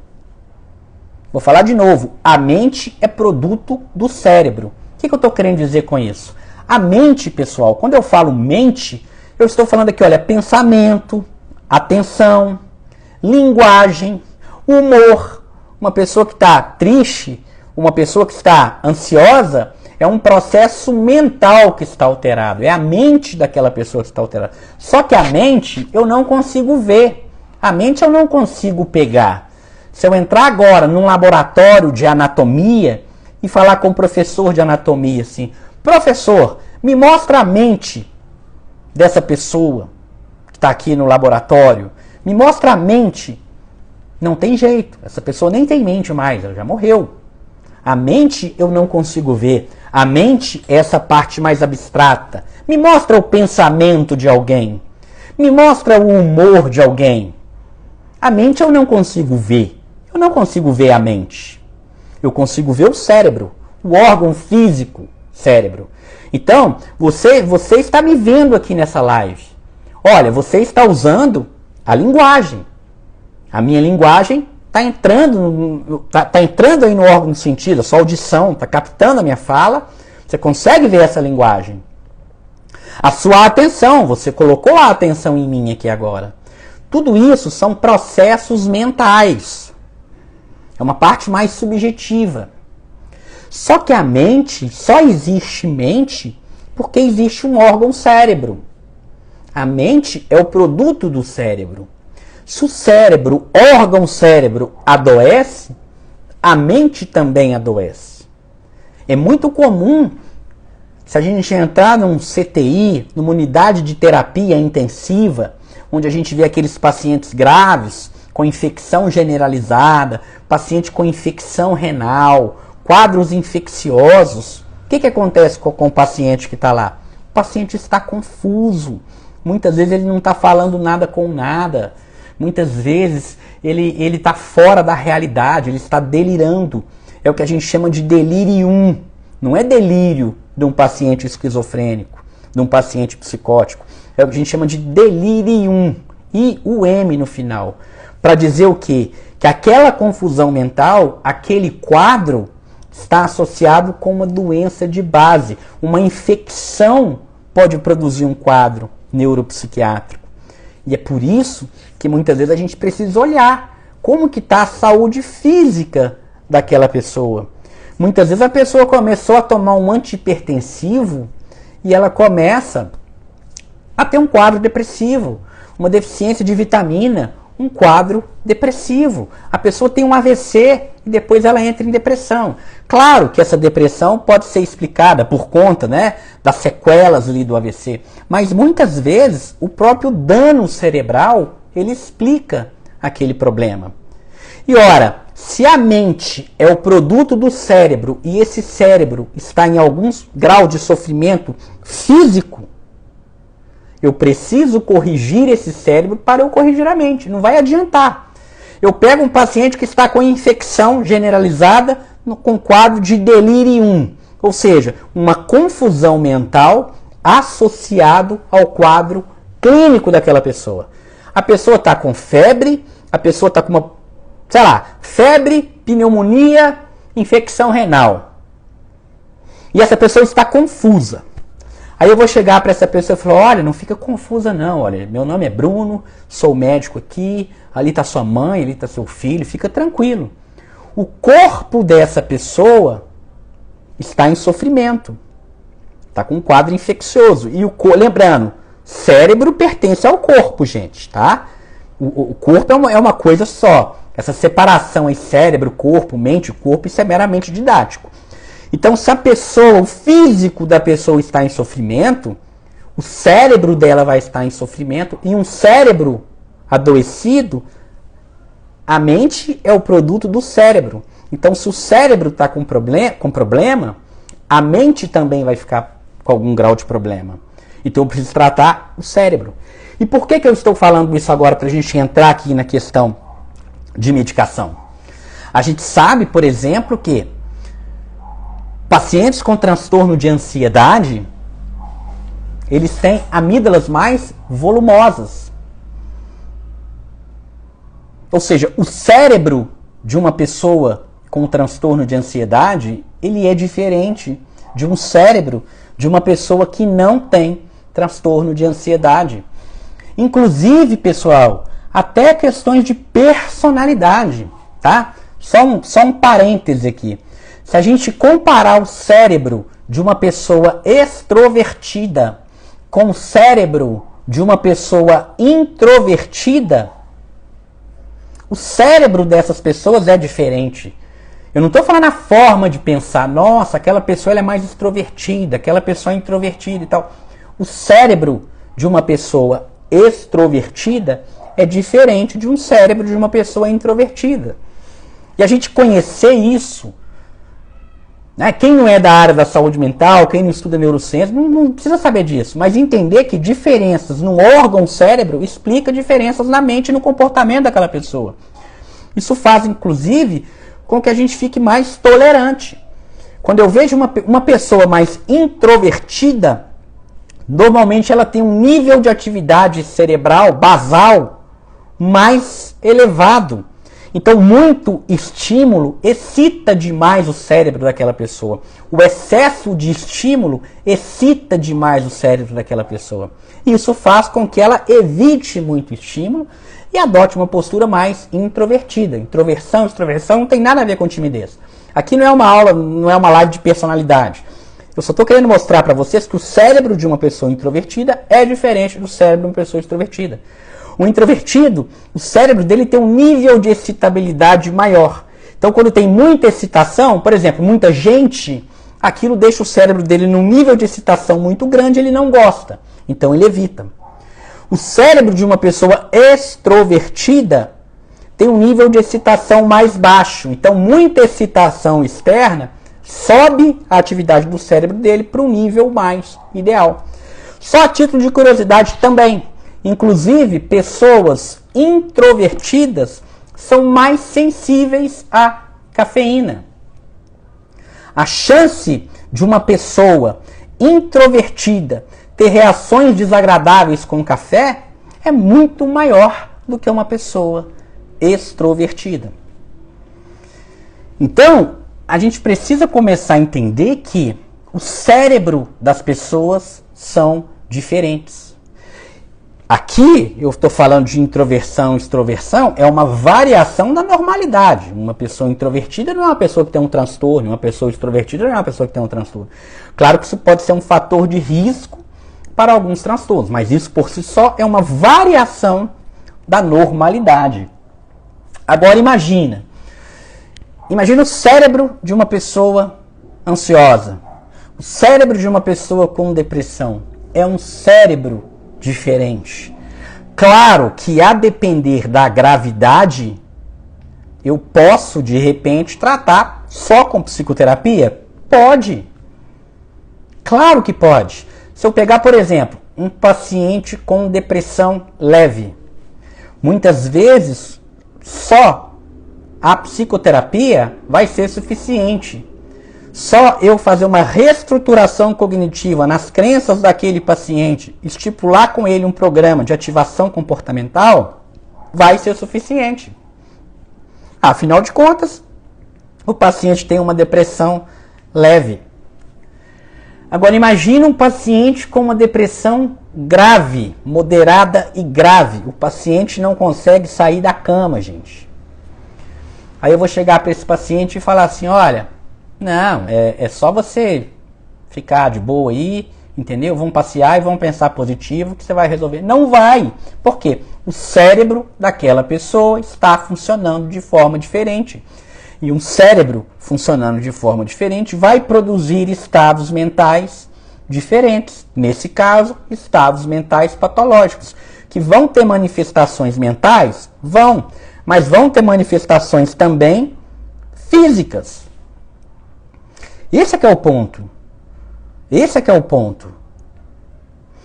Vou falar de novo. A mente é produto do cérebro. O que eu estou querendo dizer com isso? A mente, pessoal, quando eu falo mente, eu estou falando aqui, olha, pensamento, atenção, linguagem, humor. Uma pessoa que está triste, uma pessoa que está ansiosa, é um processo mental que está alterado. É a mente daquela pessoa que está alterada. Só que a mente eu não consigo ver. A mente eu não consigo pegar. Se eu entrar agora num laboratório de anatomia e falar com o professor de anatomia assim, professor, me mostra a mente dessa pessoa que está aqui no laboratório. Me mostra a mente. Não tem jeito. Essa pessoa nem tem mente mais, ela já morreu. A mente eu não consigo ver. A mente é essa parte mais abstrata. Me mostra o pensamento de alguém. Me mostra o humor de alguém. A mente eu não consigo ver. Eu não consigo ver a mente. Eu consigo ver o cérebro, o órgão físico, cérebro. Então, você está me vendo aqui nessa live. Olha, você está usando a linguagem. A minha linguagem está entrando aí no órgão do sentido, a sua audição está captando a minha fala. Você consegue ver essa linguagem. A sua atenção, você colocou a atenção em mim aqui agora. Tudo isso são processos mentais. É uma parte mais subjetiva. Só que a mente, só existe mente porque existe um órgão cérebro. A mente é o produto do cérebro. Se o cérebro, órgão cérebro, adoece, a mente também adoece. É muito comum, se a gente entrar num CTI, numa unidade de terapia intensiva, onde a gente vê aqueles pacientes graves, com infecção generalizada, paciente com infecção renal, quadros infecciosos, o que acontece com o paciente que está lá? O paciente está confuso. Muitas vezes ele não está falando nada com nada. Muitas vezes ele está fora da realidade, ele está delirando. É o que a gente chama de delirium. Não é delírio de um paciente esquizofrênico, de um paciente psicótico. É o que a gente chama de delirium. E o M no final. Para dizer o quê? Que aquela confusão mental, aquele quadro, está associado com uma doença de base. Uma infecção pode produzir um quadro neuropsiquiátrico. E é por isso que muitas vezes a gente precisa olhar como que está a saúde física daquela pessoa. Muitas vezes a pessoa começou a tomar um antihipertensivo e ela começa a ter um quadro depressivo, uma deficiência de vitamina, um quadro depressivo. A pessoa tem um AVC e depois ela entra em depressão. Claro que essa depressão pode ser explicada por conta, das sequelas ali do AVC, mas muitas vezes o próprio dano cerebral, ele explica aquele problema. E ora, se a mente é o produto do cérebro e esse cérebro está em algum grau de sofrimento físico, eu preciso corrigir esse cérebro para eu corrigir a mente. Não vai adiantar. Eu pego um paciente que está com infecção generalizada com quadro de delirium, ou seja, uma confusão mental associado ao quadro clínico daquela pessoa. A pessoa está com febre, a pessoa está com uma, febre, pneumonia, infecção renal. E essa pessoa está confusa. Aí eu vou chegar para essa pessoa e falar, olha, não fica confusa não, olha, meu nome é Bruno, sou médico aqui, ali está sua mãe, ali está seu filho, fica tranquilo. O corpo dessa pessoa está em sofrimento, está com um quadro infeccioso. E lembrando, cérebro pertence ao corpo, gente, tá? O corpo é uma coisa só. Essa separação em cérebro, corpo, mente, corpo, isso é meramente didático. Então, se a pessoa, o físico da pessoa está em sofrimento, o cérebro dela vai estar em sofrimento, e um cérebro adoecido, a mente é o produto do cérebro. Então, se o cérebro está com problema, a mente também vai ficar com algum grau de problema. Então, eu preciso tratar o cérebro. E por que eu estou falando isso agora para a gente entrar aqui na questão de medicação? A gente sabe, por exemplo, que pacientes com transtorno de ansiedade, eles têm amígdalas mais volumosas. Ou seja, o cérebro de uma pessoa com transtorno de ansiedade, ele é diferente de um cérebro de uma pessoa que não tem transtorno de ansiedade. Inclusive, pessoal, até questões de personalidade, tá? Só um parêntese aqui. Se a gente comparar o cérebro de uma pessoa extrovertida com o cérebro de uma pessoa introvertida, o cérebro dessas pessoas é diferente. Eu não estou falando a forma de pensar, nossa, aquela pessoa ela é mais extrovertida, aquela pessoa é introvertida e tal. O cérebro de uma pessoa extrovertida é diferente de um cérebro de uma pessoa introvertida. E a gente conhecer isso, quem não é da área da saúde mental, quem não estuda neurociência, não precisa saber disso, mas entender que diferenças no órgão cérebro explica diferenças na mente e no comportamento daquela pessoa. Isso faz, inclusive, com que a gente fique mais tolerante. Quando eu vejo uma pessoa mais introvertida, normalmente ela tem um nível de atividade cerebral basal mais elevado. Então, muito estímulo excita demais o cérebro daquela pessoa. O excesso de estímulo excita demais o cérebro daquela pessoa. Isso faz com que ela evite muito estímulo e adote uma postura mais introvertida. Introversão, extroversão não tem nada a ver com timidez. Aqui não é uma aula, não é uma live de personalidade. Eu só estou querendo mostrar para vocês que o cérebro de uma pessoa introvertida é diferente do cérebro de uma pessoa extrovertida. O introvertido, o cérebro dele tem um nível de excitabilidade maior. Então, quando tem muita excitação, por exemplo, muita gente, aquilo deixa o cérebro dele num nível de excitação muito grande, ele não gosta. Então, ele evita. O cérebro de uma pessoa extrovertida tem um nível de excitação mais baixo. Então, muita excitação externa sobe a atividade do cérebro dele para um nível mais ideal. Só a título de curiosidade também. Inclusive, pessoas introvertidas são mais sensíveis à cafeína. A chance de uma pessoa introvertida ter reações desagradáveis com o café é muito maior do que uma pessoa extrovertida. Então, a gente precisa começar a entender que o cérebro das pessoas são diferentes. Aqui, eu estou falando de introversão e extroversão, é uma variação da normalidade. Uma pessoa introvertida não é uma pessoa que tem um transtorno, uma pessoa extrovertida não é uma pessoa que tem um transtorno. Claro que isso pode ser um fator de risco para alguns transtornos, mas isso por si só é uma variação da normalidade. Agora imagina o cérebro de uma pessoa ansiosa, o cérebro de uma pessoa com depressão. É um cérebro diferente. Claro que a depender da gravidade, eu posso de repente tratar só com psicoterapia? Pode. Claro que pode. Se eu pegar, por exemplo, um paciente com depressão leve, muitas vezes só a psicoterapia vai ser suficiente. Só eu fazer uma reestruturação cognitiva nas crenças daquele paciente, estipular com ele um programa de ativação comportamental, vai ser suficiente. Afinal de contas, o paciente tem uma depressão leve. Agora imagine um paciente com uma depressão grave, moderada e grave. O paciente não consegue sair da cama, gente. Aí eu vou chegar para esse paciente e falar assim, olha, não, é só você ficar de boa aí, entendeu? Vamos passear e vamos pensar positivo que você vai resolver. Não vai. Por quê? O cérebro daquela pessoa está funcionando de forma diferente. E um cérebro funcionando de forma diferente vai produzir estados mentais diferentes. Nesse caso, estados mentais patológicos. Que vão ter manifestações mentais? Vão. Mas vão ter manifestações também físicas. Esse é que é o ponto. Esse é que é o ponto.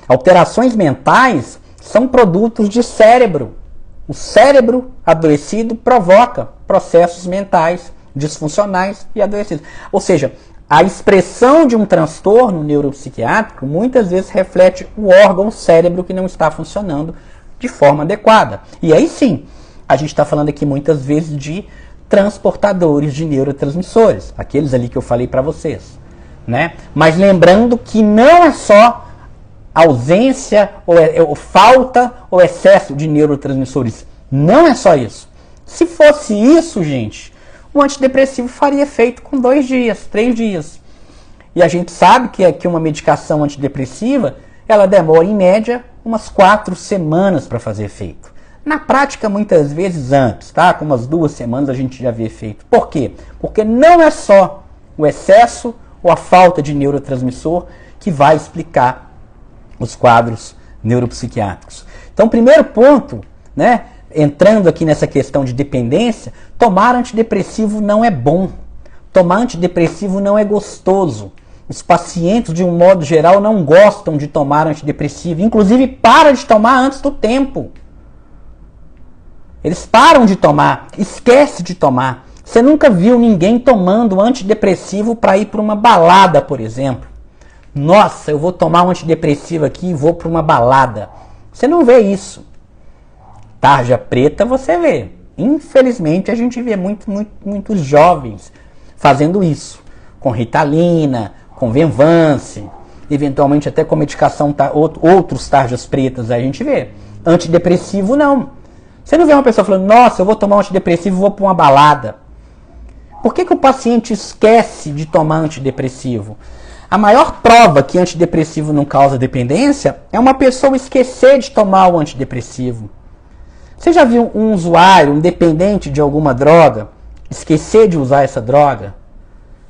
Alterações mentais são produtos de cérebro. O cérebro adoecido provoca processos mentais disfuncionais e adoecidos. Ou seja, a expressão de um transtorno neuropsiquiátrico muitas vezes reflete o órgão, o cérebro, que não está funcionando de forma adequada. E aí sim, a gente está falando aqui muitas vezes de transportadores de neurotransmissores, aqueles ali que eu falei para vocês, né? Mas lembrando que não é só ausência ou falta ou excesso de neurotransmissores, não é só isso. Se fosse isso, gente, o antidepressivo faria efeito com 2 dias, 3 dias. E a gente sabe que uma medicação antidepressiva, ela demora em média umas 4 semanas para fazer efeito. Na prática, muitas vezes antes, tá? Com umas 2 semanas a gente já vê efeito. Por quê? Porque não é só o excesso ou a falta de neurotransmissor que vai explicar os quadros neuropsiquiátricos. Então, primeiro ponto, né? Entrando aqui nessa questão de dependência, tomar antidepressivo não é bom. Tomar antidepressivo não é gostoso. Os pacientes, de um modo geral, não gostam de tomar antidepressivo. Inclusive, para de tomar antes do tempo. Eles param de tomar, esquece de tomar. Você nunca viu ninguém tomando antidepressivo para ir para uma balada, por exemplo. Nossa, eu vou tomar um antidepressivo aqui e vou para uma balada. Você não vê isso. Tarja preta você vê. Infelizmente, a gente vê muitos jovens fazendo isso. Com Ritalina, com Venvance, eventualmente até com medicação, outros tarjas pretas a gente vê. Antidepressivo, não. Você não vê uma pessoa falando, nossa, eu vou tomar um antidepressivo e vou para uma balada. Por que o paciente esquece de tomar antidepressivo? A maior prova que antidepressivo não causa dependência é uma pessoa esquecer de tomar o antidepressivo. Você já viu um usuário, um dependente de alguma droga, esquecer de usar essa droga?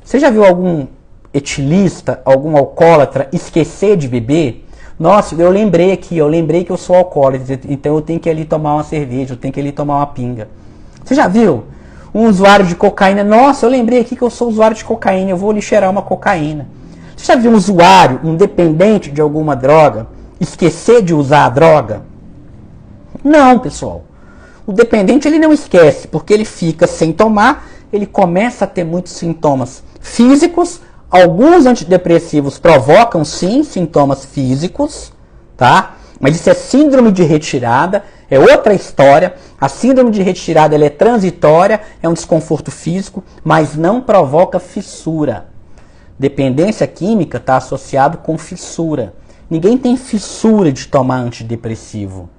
Você já viu algum etilista, algum alcoólatra esquecer de beber? Nossa, eu lembrei que eu sou alcoólatra, então eu tenho que ir ali tomar uma cerveja, eu tenho que ir ali tomar uma pinga. Você já viu um usuário de cocaína? Nossa, eu lembrei aqui que eu sou usuário de cocaína, eu vou lhe cheirar uma cocaína. Você já viu um usuário, um dependente de alguma droga, esquecer de usar a droga? Não, pessoal. O dependente ele não esquece, porque ele fica sem tomar, ele começa a ter muitos sintomas físicos. Alguns antidepressivos provocam sim sintomas físicos, tá? Mas isso é síndrome de retirada, é outra história. A síndrome de retirada ela é transitória, é um desconforto físico, mas não provoca fissura. Dependência química está associado com fissura. Ninguém tem fissura de tomar antidepressivo.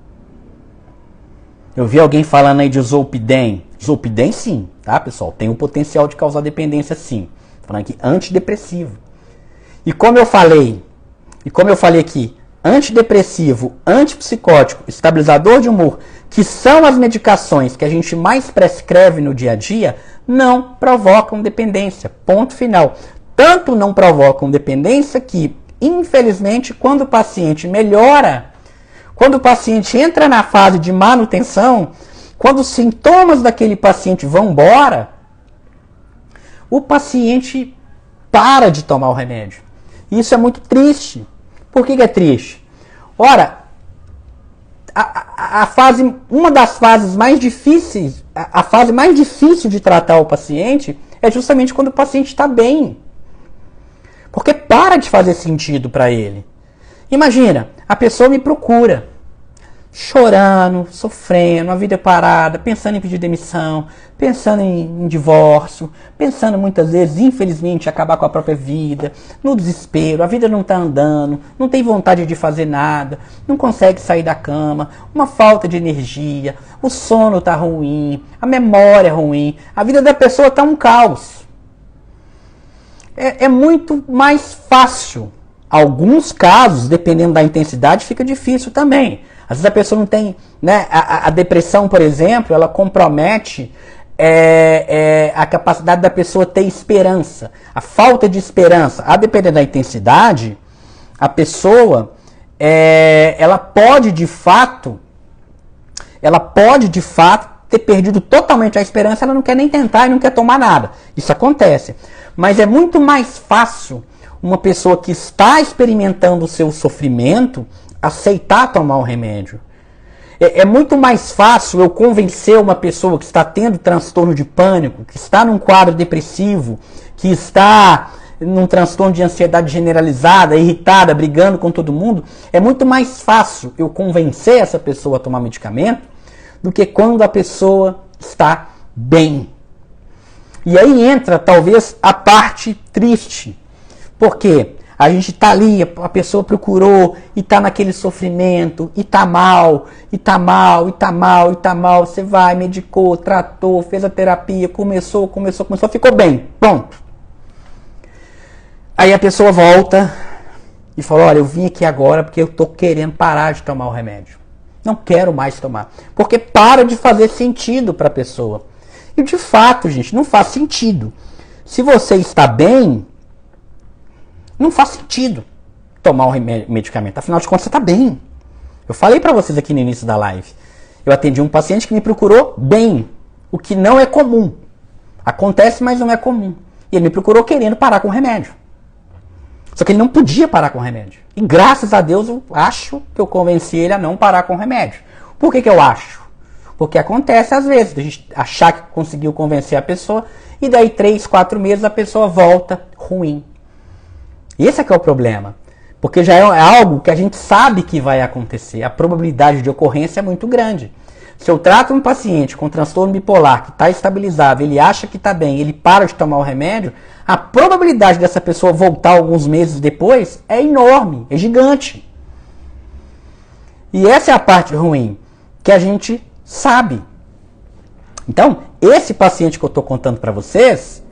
Eu vi alguém falando aí de Zolpidem. Zolpidem sim, tá, pessoal? Tem o potencial de causar dependência sim. Falando aqui antidepressivo. E como eu falei aqui, antidepressivo, antipsicótico, estabilizador de humor, que são as medicações que a gente mais prescreve no dia a dia, não provocam dependência. Ponto final. Tanto não provocam dependência que, infelizmente, quando o paciente melhora, quando o paciente entra na fase de manutenção, quando os sintomas daquele paciente vão embora, o paciente para de tomar o remédio. Isso é muito triste. Por que é triste? Ora, uma das fases mais difíceis, a fase mais difícil de tratar o paciente é justamente quando o paciente está bem. Porque para de fazer sentido para ele. Imagina, a pessoa me procura, chorando, sofrendo, a vida parada, pensando em pedir demissão, pensando em divórcio, pensando muitas vezes, infelizmente, em acabar com a própria vida, no desespero, a vida não está andando, não tem vontade de fazer nada, não consegue sair da cama, uma falta de energia, o sono está ruim, a memória é ruim, a vida da pessoa está um caos. É muito mais fácil. Alguns casos, dependendo da intensidade, fica difícil também. Às vezes a pessoa não tem, né? A depressão, por exemplo, ela compromete a capacidade da pessoa ter esperança. A falta de esperança, a depender da intensidade, a pessoa ela pode de fato ter perdido totalmente a esperança, ela não quer nem tentar e não quer tomar nada. Isso acontece. Mas é muito mais fácil uma pessoa que está experimentando o seu sofrimento aceitar tomar o remédio. É muito mais fácil eu convencer uma pessoa que está tendo transtorno de pânico, que está num quadro depressivo, que está num transtorno de ansiedade generalizada, irritada, brigando com todo mundo. É muito mais fácil eu convencer essa pessoa a tomar medicamento do que quando a pessoa está bem. E aí entra talvez a parte triste. Porque a gente está ali, a pessoa procurou e está naquele sofrimento, e está mal, e está mal, e está mal, e está mal. Você vai, medicou, tratou, fez a terapia, começou, ficou bem, pronto. Aí a pessoa volta e fala, olha, eu vim aqui agora porque eu estou querendo parar de tomar o remédio. Não quero mais tomar. Porque para de fazer sentido para a pessoa. E de fato, gente, não faz sentido. Se você está bem, não faz sentido tomar o medicamento. Afinal de contas, você está bem. Eu falei para vocês aqui no início da live. Eu atendi um paciente que me procurou bem. O que não é comum. Acontece, mas não é comum. E ele me procurou querendo parar com o remédio. Só que ele não podia parar com o remédio. E graças a Deus eu acho que eu convenci ele a não parar com o remédio. Por que eu acho? Porque acontece às vezes, a gente achar que conseguiu convencer a pessoa e daí 3, 4 meses a pessoa volta ruim. Esse é que é o problema. Porque já é algo que a gente sabe que vai acontecer. A probabilidade de ocorrência é muito grande. Se eu trato um paciente com transtorno bipolar que está estabilizado, ele acha que está bem, ele para de tomar o remédio, a probabilidade dessa pessoa voltar alguns meses depois é enorme, é gigante. E essa é a parte ruim, que a gente sabe. Então, esse paciente que eu estou contando para vocês,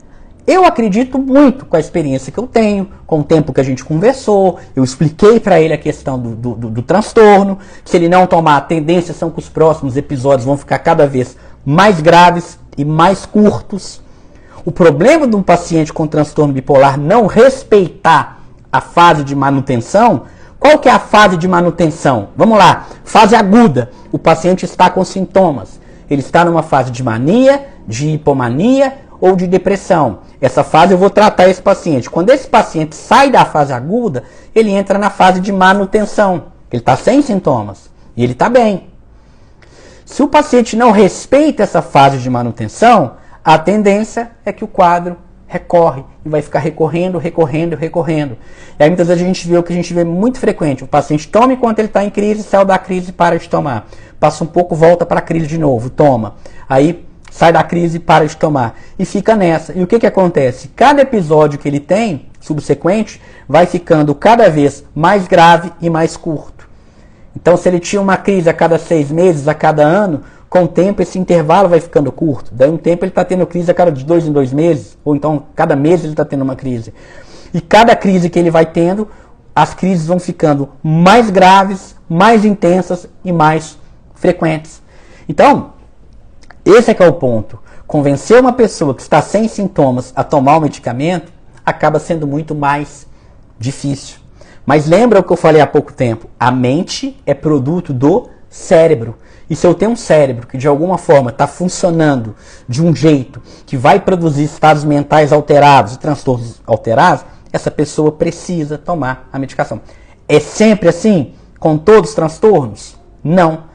eu acredito muito com a experiência que eu tenho, com o tempo que a gente conversou, eu expliquei para ele a questão do transtorno, que se ele não tomar, a tendência são que os próximos episódios vão ficar cada vez mais graves e mais curtos. O problema de um paciente com transtorno bipolar não respeitar a fase de manutenção. Qual que é a fase de manutenção? Vamos lá, fase aguda, o paciente está com sintomas, ele está numa fase de mania, de hipomania ou de depressão. Essa fase eu vou tratar esse paciente. Quando esse paciente sai da fase aguda, ele entra na fase de manutenção. Ele está sem sintomas e ele está bem. Se o paciente não respeita essa fase de manutenção, a tendência é que o quadro recorre e vai ficar recorrendo. E aí muitas vezes a gente vê o que a gente vê muito frequente. O paciente toma enquanto ele está em crise, sai da crise e para de tomar. Passa um pouco, volta para a crise de novo, toma. Aí sai da crise e para de tomar. E fica nessa. E o que acontece? Cada episódio que ele tem, subsequente, vai ficando cada vez mais grave e mais curto. Então, se ele tinha uma crise a cada 6 meses, a cada ano, com o tempo esse intervalo vai ficando curto. Daí um tempo ele está tendo crise a cada de 2 em 2 meses, ou então cada mês ele está tendo uma crise. E cada crise que ele vai tendo, as crises vão ficando mais graves, mais intensas e mais frequentes. Então, esse é que é o ponto. Convencer uma pessoa que está sem sintomas a tomar o medicamento acaba sendo muito mais difícil. Mas lembra o que eu falei há pouco tempo? A mente é produto do cérebro. E se eu tenho um cérebro que de alguma forma está funcionando de um jeito que vai produzir estados mentais alterados e transtornos alterados, essa pessoa precisa tomar a medicação. É sempre assim? Com todos os transtornos? Não.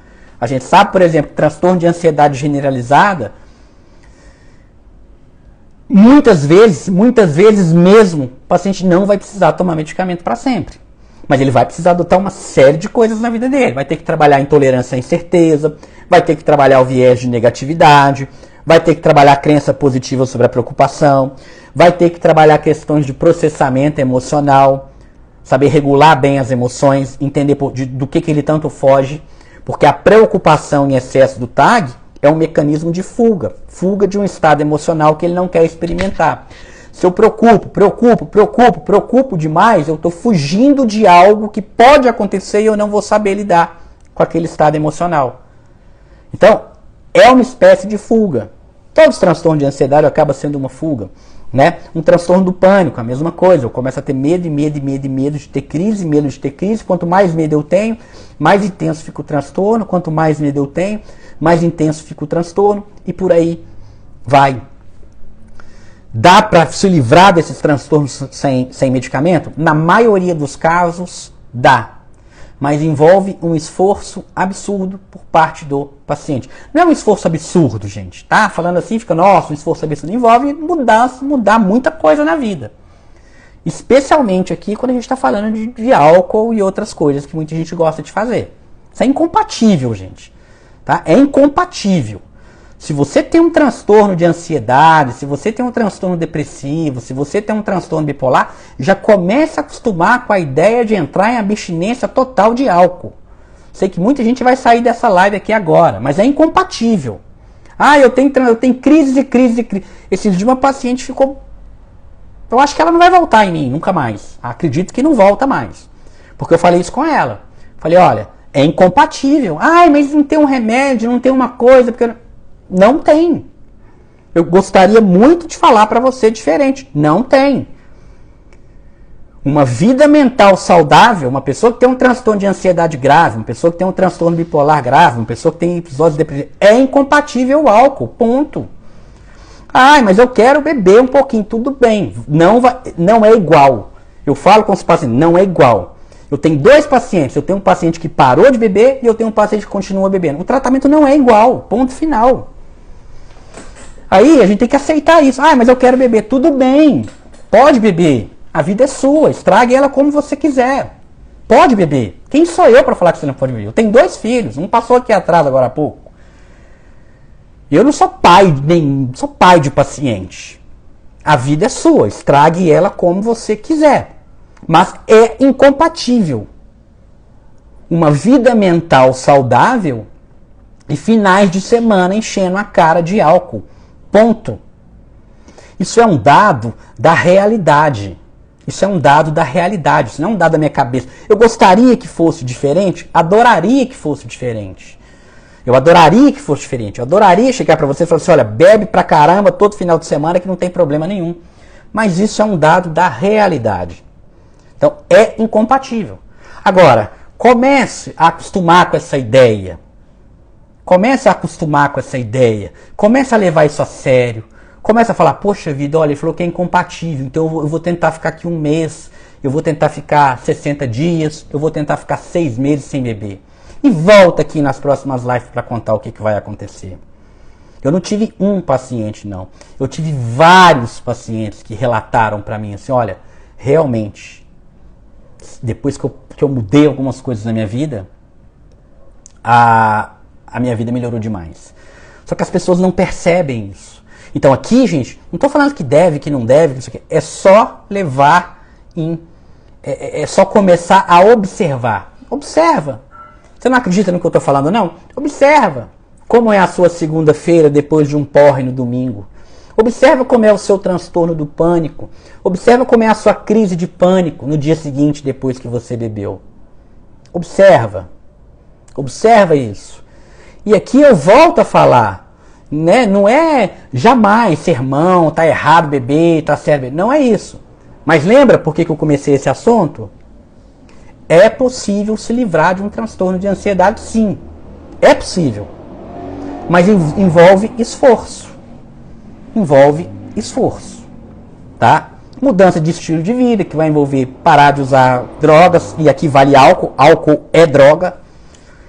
A gente sabe, por exemplo, que transtorno de ansiedade generalizada, muitas vezes mesmo, o paciente não vai precisar tomar medicamento para sempre. Mas ele vai precisar adotar uma série de coisas na vida dele. Vai ter que trabalhar a intolerância à incerteza, vai ter que trabalhar o viés de negatividade, vai ter que trabalhar a crença positiva sobre a preocupação, vai ter que trabalhar questões de processamento emocional, saber regular bem as emoções, entender do que ele tanto foge, porque a preocupação em excesso do TAG é um mecanismo de fuga de um estado emocional que ele não quer experimentar. Se eu preocupo demais, eu estou fugindo de algo que pode acontecer e eu não vou saber lidar com aquele estado emocional. Então, é uma espécie de fuga. Todos os transtornos de ansiedade acabam sendo uma fuga. Né? Um transtorno do pânico, a mesma coisa. Eu começo a ter medo de ter crise. Quanto mais medo eu tenho, mais intenso fica o transtorno. Quanto mais medo eu tenho, mais intenso fica o transtorno. E por aí vai. Dá para se livrar desses transtornos sem medicamento? Na maioria dos casos, dá. Mas envolve um esforço absurdo por parte do paciente. Não é um esforço absurdo, gente. Tá? Falando assim, fica, nossa, um esforço absurdo. Envolve mudar muita coisa na vida. Especialmente aqui quando a gente está falando de álcool e outras coisas que muita gente gosta de fazer. Isso é incompatível, gente. Tá? É incompatível. Se você tem um transtorno de ansiedade, se você tem um transtorno depressivo, se você tem um transtorno bipolar, já comece a acostumar com a ideia de entrar em abstinência total de álcool. Sei que muita gente vai sair dessa live aqui agora, mas é incompatível. Ah, eu tenho crise. Esse dia uma paciente ficou... Eu acho que ela não vai voltar em mim, nunca mais. Acredito que não volta mais. Porque eu falei isso com ela. Falei, olha, é incompatível. Ai, mas não tem um remédio, não tem uma coisa... porque não tem. Eu gostaria muito de falar para você diferente. Não tem. Uma vida mental saudável, uma pessoa que tem um transtorno de ansiedade grave, uma pessoa que tem um transtorno bipolar grave, uma pessoa que tem episódios depressivos, é incompatível ao álcool. Ponto. Ai, mas eu quero beber um pouquinho. Tudo bem. Não é igual. Eu falo com os pacientes, não é igual. Eu tenho 2 pacientes. Eu tenho um paciente que parou de beber e eu tenho um paciente que continua bebendo. O tratamento não é igual. Ponto final. Aí a gente tem que aceitar isso. Ah, mas eu quero beber. Tudo bem. Pode beber. A vida é sua. Estrague ela como você quiser. Pode beber. Quem sou eu para falar que você não pode beber? Eu tenho 2 filhos. Um passou aqui atrás agora há pouco. Eu não sou pai, nem sou pai de paciente. A vida é sua, estrague ela como você quiser. Mas é incompatível uma vida mental saudável e finais de semana enchendo a cara de álcool. Ponto. Isso é um dado da realidade. Isso é um dado da realidade, isso não é um dado da minha cabeça. Eu gostaria que fosse diferente, adoraria que fosse diferente. Eu adoraria que fosse diferente. Eu adoraria chegar para você e falar assim, olha, bebe pra caramba todo final de semana que não tem problema nenhum. Mas isso é um dado da realidade. Então, é incompatível. Agora, comece a acostumar com essa ideia. Comece a acostumar com essa ideia. Comece a levar isso a sério. Comece a falar, poxa vida, olha, ele falou que é incompatível, então eu vou tentar ficar aqui um mês, eu vou tentar ficar 60 dias, eu vou tentar ficar 6 meses sem beber. E volta aqui nas próximas lives para contar o que vai acontecer. Eu não tive um paciente, não. Eu tive vários pacientes que relataram para mim assim, olha, realmente, depois que eu mudei algumas coisas na minha vida, a minha vida melhorou demais. Só que as pessoas não percebem isso. Então aqui, gente, não estou falando que deve, que não deve, que isso aqui. É só levar é só começar a observar. Observa. Você não acredita no que eu estou falando, não? Observa. Como é a sua segunda-feira depois de um porre no domingo. Observa como é o seu transtorno do pânico. Observa como é a sua crise de pânico no dia seguinte depois que você bebeu. Observa. Observa isso. E aqui eu volto a falar. Né? Não é jamais sermão, tá errado beber, tá certo beber. Não é isso. Mas lembra por que eu comecei esse assunto? É possível se livrar de um transtorno de ansiedade, sim. É possível. Mas envolve esforço. Envolve esforço. Tá? Mudança de estilo de vida, que vai envolver parar de usar drogas. E aqui vale álcool. Álcool é droga.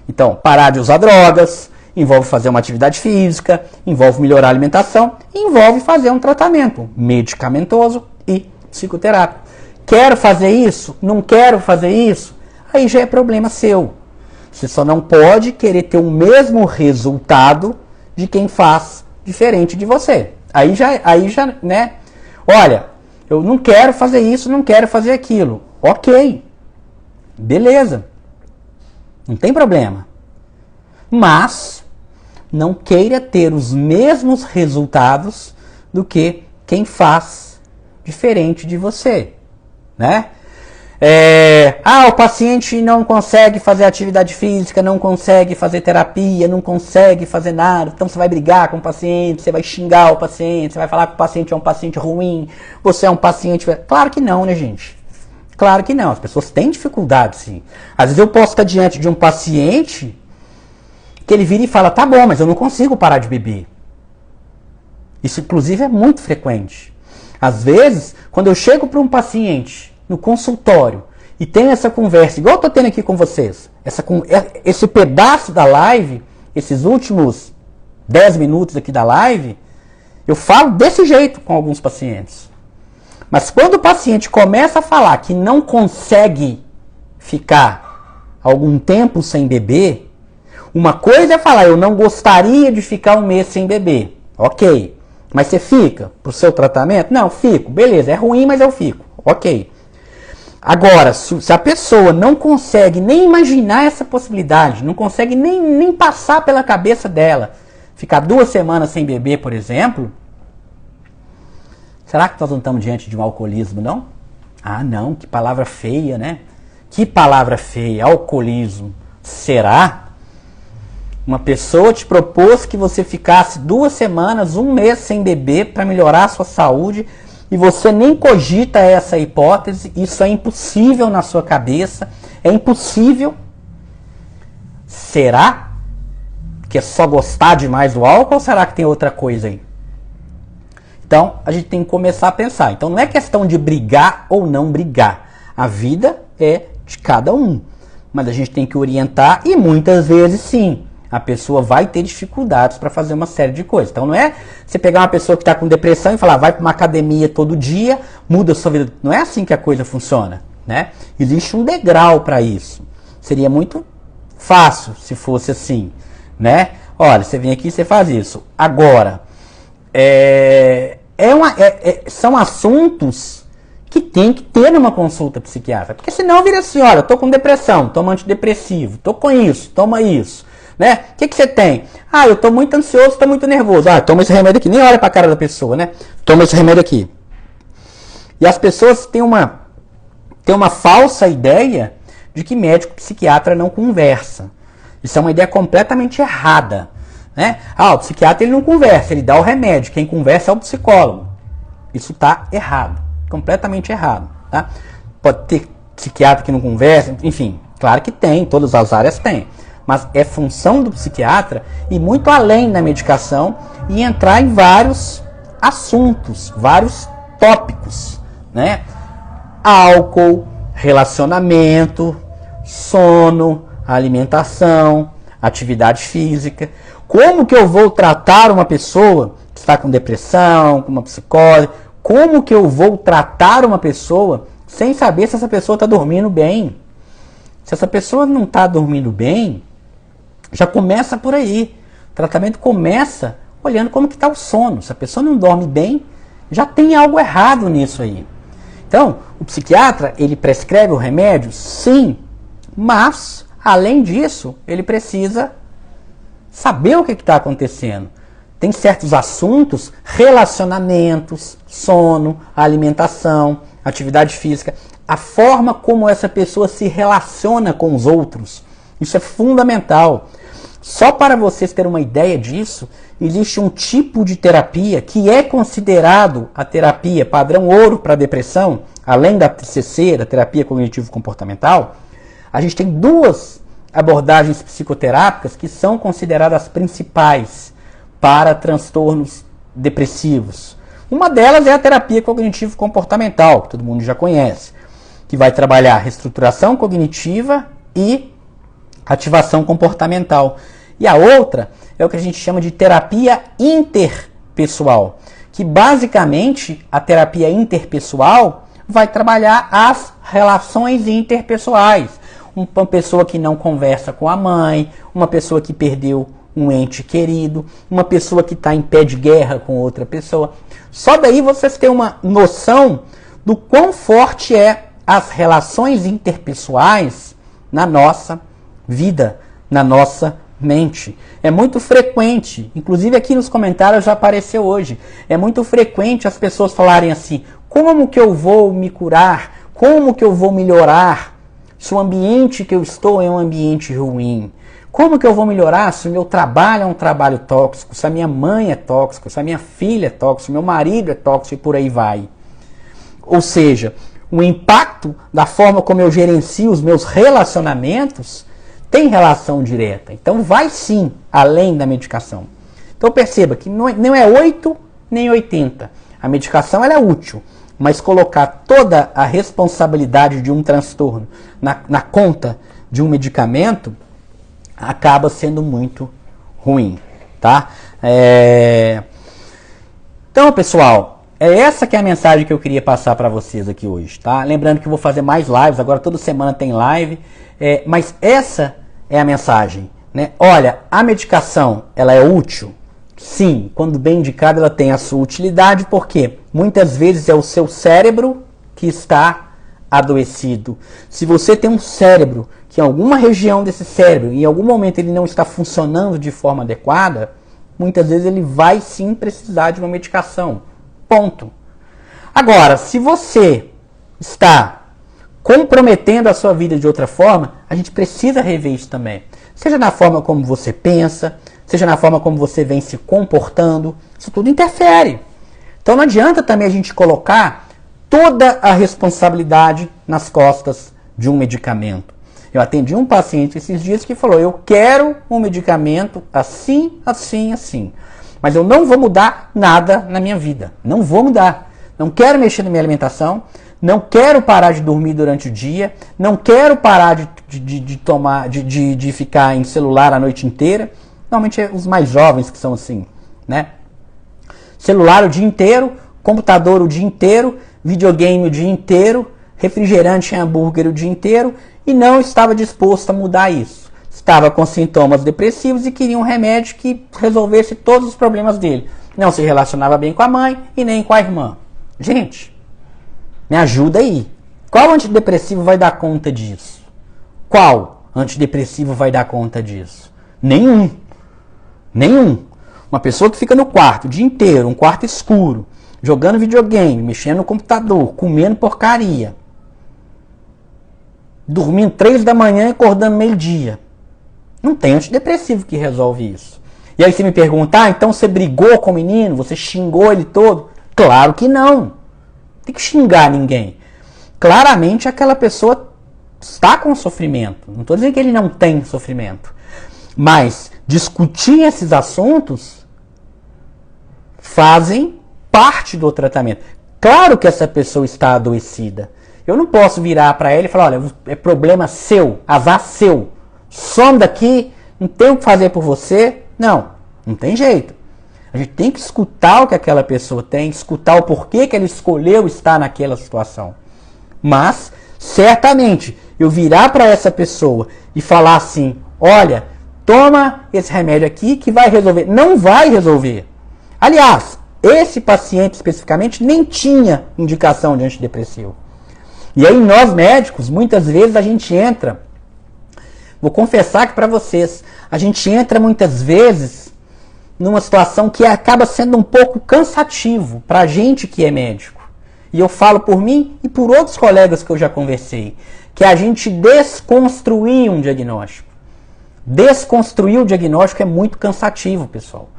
Então, parar de usar drogas. Envolve fazer uma atividade física, envolve melhorar a alimentação, envolve fazer um tratamento medicamentoso e psicoterápico. Quero fazer isso? Não quero fazer isso? Aí já é problema seu. Você só não pode querer ter o mesmo resultado de quem faz diferente de você. Aí já, né? Olha, eu não quero fazer isso, não quero fazer aquilo. Ok. Beleza. Não tem problema. Mas não queira ter os mesmos resultados do que quem faz diferente de você, né? O paciente não consegue fazer atividade física, não consegue fazer terapia, não consegue fazer nada, então você vai brigar com o paciente, você vai xingar o paciente, você vai falar que o paciente é um paciente ruim, você é um paciente... Claro que não, né, gente? Claro que não, as pessoas têm dificuldade, sim. Às vezes eu posso estar diante de um paciente que ele vira e fala, tá bom, mas eu não consigo parar de beber. Isso, inclusive, é muito frequente. Às vezes, quando eu chego para um paciente no consultório e tenho essa conversa, igual eu estou tendo aqui com vocês, esse pedaço da live, esses últimos 10 minutos aqui da live, eu falo desse jeito com alguns pacientes. Mas quando o paciente começa a falar que não consegue ficar algum tempo sem beber, uma coisa é falar, eu não gostaria de ficar um mês sem beber. Ok. Mas você fica pro seu tratamento? Não, fico. Beleza, é ruim, mas eu fico. Ok. Agora, se a pessoa não consegue nem imaginar essa possibilidade, não consegue nem passar pela cabeça dela, ficar 2 semanas sem beber, por exemplo, será que nós não estamos diante de um alcoolismo, não? Ah, não, que palavra feia, né? Que palavra feia, alcoolismo. Será? Uma pessoa te propôs que você ficasse 2 semanas, 1 mês sem beber para melhorar a sua saúde e você nem cogita essa hipótese. Isso é impossível na sua cabeça. É impossível. Será que é só gostar demais do álcool ou será que tem outra coisa aí? Então, a gente tem que começar a pensar. Então, não é questão de brigar ou não brigar. A vida é de cada um. Mas a gente tem que orientar e muitas vezes sim. A pessoa vai ter dificuldades para fazer uma série de coisas. Então não é você pegar uma pessoa que está com depressão e falar, vai para uma academia todo dia, muda a sua vida. Não é assim que a coisa funciona, né? Existe um degrau para isso. Seria muito fácil se fosse assim, né? olha, você vem aqui e você faz isso. Agora, são assuntos que tem que ter numa consulta psiquiátrica. Porque senão vira assim, olha, eu tô com depressão, toma antidepressivo, tô com isso, toma isso. Né? O que você tem? Ah, eu tô muito ansioso, tô muito nervoso. Ah, toma esse remédio aqui. Nem olha pra cara da pessoa, né? Toma esse remédio aqui. E as pessoas têm uma falsa ideia de que médico psiquiatra não conversa. Isso é uma ideia completamente errada. Né? Ah, o psiquiatra ele não conversa, ele dá o remédio. Quem conversa é o psicólogo. Isso está errado. Completamente errado. Tá? Pode ter psiquiatra que não conversa, enfim. Claro que tem, todas as áreas tem. Mas é função do psiquiatra ir muito além da medicação e entrar em vários assuntos, vários tópicos, né? Álcool, relacionamento, sono, alimentação, atividade física. Como que eu vou tratar uma pessoa que está com depressão, com uma psicose? Como que eu vou tratar uma pessoa sem saber se essa pessoa está dormindo bem? Se essa pessoa não está dormindo bem, já começa por aí. O tratamento começa olhando como que está o sono. Se a pessoa não dorme bem, já tem algo errado nisso aí. Então, o psiquiatra, ele prescreve o remédio? Sim. Mas, além disso, ele precisa saber o que está acontecendo. Tem certos assuntos, relacionamentos, sono, alimentação, atividade física, a forma como essa pessoa se relaciona com os outros. Isso é fundamental. Só para vocês terem uma ideia disso, existe um tipo de terapia que é considerado a terapia padrão ouro para depressão, além da TCC, da terapia cognitivo-comportamental. A gente tem duas abordagens psicoterápicas que são consideradas principais para transtornos depressivos. Uma delas é a terapia cognitivo-comportamental, que todo mundo já conhece, que vai trabalhar reestruturação cognitiva e ativação comportamental. E a outra é o que a gente chama de terapia interpessoal, que basicamente a terapia interpessoal vai trabalhar as relações interpessoais. Uma pessoa que não conversa com a mãe, uma pessoa que perdeu um ente querido, uma pessoa que está em pé de guerra com outra pessoa. Só daí vocês têm uma noção do quão forte é as relações interpessoais na nossa vida, na nossa mente. É muito frequente, inclusive aqui nos comentários já apareceu hoje, é muito frequente as pessoas falarem assim: como que eu vou me curar? Como que eu vou melhorar se o ambiente que eu estou é um ambiente ruim? Como que eu vou melhorar se o meu trabalho é um trabalho tóxico, se a minha mãe é tóxica, se a minha filha é tóxica, se o meu marido é tóxico e por aí vai? Ou seja, o impacto da forma como eu gerencio os meus relacionamentos tem relação direta. Então vai sim além da medicação. Então perceba que não é 8 nem 80. A medicação ela é útil, mas colocar toda a responsabilidade de um transtorno na conta de um medicamento acaba sendo muito ruim, tá? Então, pessoal, essa que é a mensagem que eu queria passar para vocês aqui hoje, tá? Lembrando que eu vou fazer mais lives, agora toda semana tem live, mas essa é a mensagem, né? Olha, a medicação, ela é útil? Sim, quando bem indicada ela tem a sua utilidade, porque muitas vezes é o seu cérebro que está adoecido. Se você tem um cérebro que em alguma região desse cérebro, em algum momento ele não está funcionando de forma adequada, muitas vezes ele vai sim precisar de uma medicação. Ponto. Agora, se você está comprometendo a sua vida de outra forma, a gente precisa rever isso também. Seja na forma como você pensa, seja na forma como você vem se comportando, isso tudo interfere. Então não adianta também a gente colocar toda a responsabilidade nas costas de um medicamento. Eu atendi um paciente esses dias que falou: eu quero um medicamento assim, assim, assim, mas eu não vou mudar nada na minha vida. Não vou mudar. Não quero mexer na minha alimentação, não quero parar de dormir durante o dia, não quero parar de ficar em celular a noite inteira. Normalmente é os mais jovens que são assim, né? Celular o dia inteiro, computador o dia inteiro, videogame o dia inteiro, refrigerante e hambúrguer o dia inteiro, e não estava disposto a mudar isso. estava com sintomas depressivos e queria um remédio que resolvesse todos os problemas dele. Não se relacionava bem com a mãe e nem com a irmã. Gente, me ajuda aí. Qual antidepressivo vai dar conta disso? Qual antidepressivo vai dar conta disso? Nenhum. Nenhum. Uma pessoa que fica no quarto o dia inteiro, um quarto escuro, jogando videogame, mexendo no computador, comendo porcaria, dormindo 3 da manhã e acordando meio-dia. Não tem antidepressivo que resolve isso. E aí você me pergunta, então você brigou com o menino? Você xingou ele todo? Claro que não. Não tem que xingar ninguém. Claramente aquela pessoa está com sofrimento. Não estou dizendo que ele não tem sofrimento. Mas discutir esses assuntos fazem parte do tratamento. Claro que essa pessoa está adoecida. Eu não posso virar para ela e falar, olha, é problema seu, azar seu. Some daqui, não tem o que fazer por você. Não tem jeito. A gente tem que escutar o que aquela pessoa tem, escutar o porquê que ela escolheu estar naquela situação. Mas, certamente, eu virar para essa pessoa e falar assim, olha, toma esse remédio aqui que vai resolver. Não vai resolver. Aliás, esse paciente especificamente nem tinha indicação de antidepressivo. E aí nós médicos, muitas vezes a gente entra, vou confessar que para vocês, a gente entra muitas vezes numa situação que acaba sendo um pouco cansativo para a gente que é médico. E eu falo por mim e por outros colegas que eu já conversei, que é a gente desconstruir um diagnóstico. Desconstruir o diagnóstico é muito cansativo, pessoal.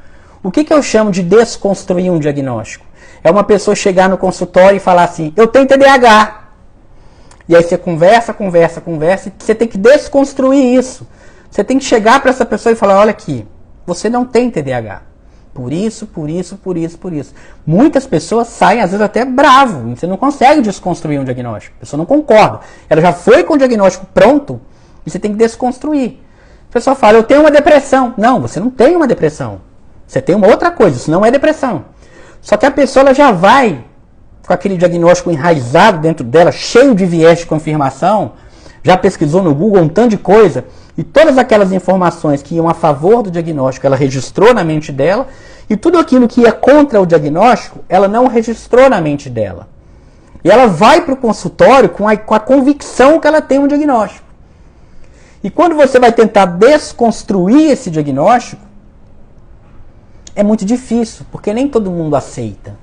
O que eu chamo de desconstruir um diagnóstico? É uma pessoa chegar no consultório e falar assim, eu tenho TDAH. E aí você conversa, e você tem que desconstruir isso. Você tem que chegar para essa pessoa e falar, olha aqui, você não tem TDAH. Por isso. Muitas pessoas saem, às vezes, até bravo. Você não consegue desconstruir um diagnóstico. A pessoa não concorda. Ela já foi com o diagnóstico pronto e você tem que desconstruir. A pessoa fala, eu tenho uma depressão. Não, você não tem uma depressão. Você tem uma outra coisa, isso não é depressão. Só que a pessoa ela já vai com aquele diagnóstico enraizado dentro dela, cheio de viés de confirmação, já pesquisou no Google um tanto de coisa, e todas aquelas informações que iam a favor do diagnóstico, ela registrou na mente dela, e tudo aquilo que ia contra o diagnóstico, ela não registrou na mente dela. E ela vai para o consultório com a convicção que ela tem um diagnóstico. E quando você vai tentar desconstruir esse diagnóstico, é muito difícil, porque nem todo mundo aceita.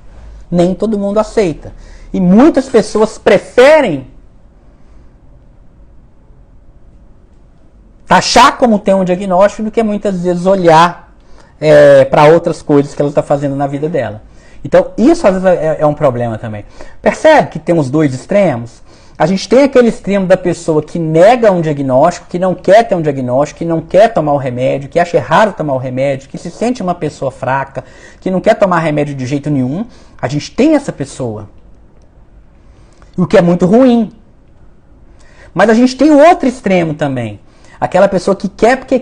Nem todo mundo aceita. E muitas pessoas preferem taxar como tem um diagnóstico do que muitas vezes olhar para outras coisas que ela está fazendo na vida dela. Então, isso às vezes é um problema também. Percebe que tem os dois extremos? A gente tem aquele extremo da pessoa que nega um diagnóstico, que não quer ter um diagnóstico, que não quer tomar o remédio, que acha errado tomar o remédio, que se sente uma pessoa fraca, que não quer tomar remédio de jeito nenhum. A gente tem essa pessoa. O que é muito ruim. Mas a gente tem o outro extremo também. Aquela pessoa que quer porque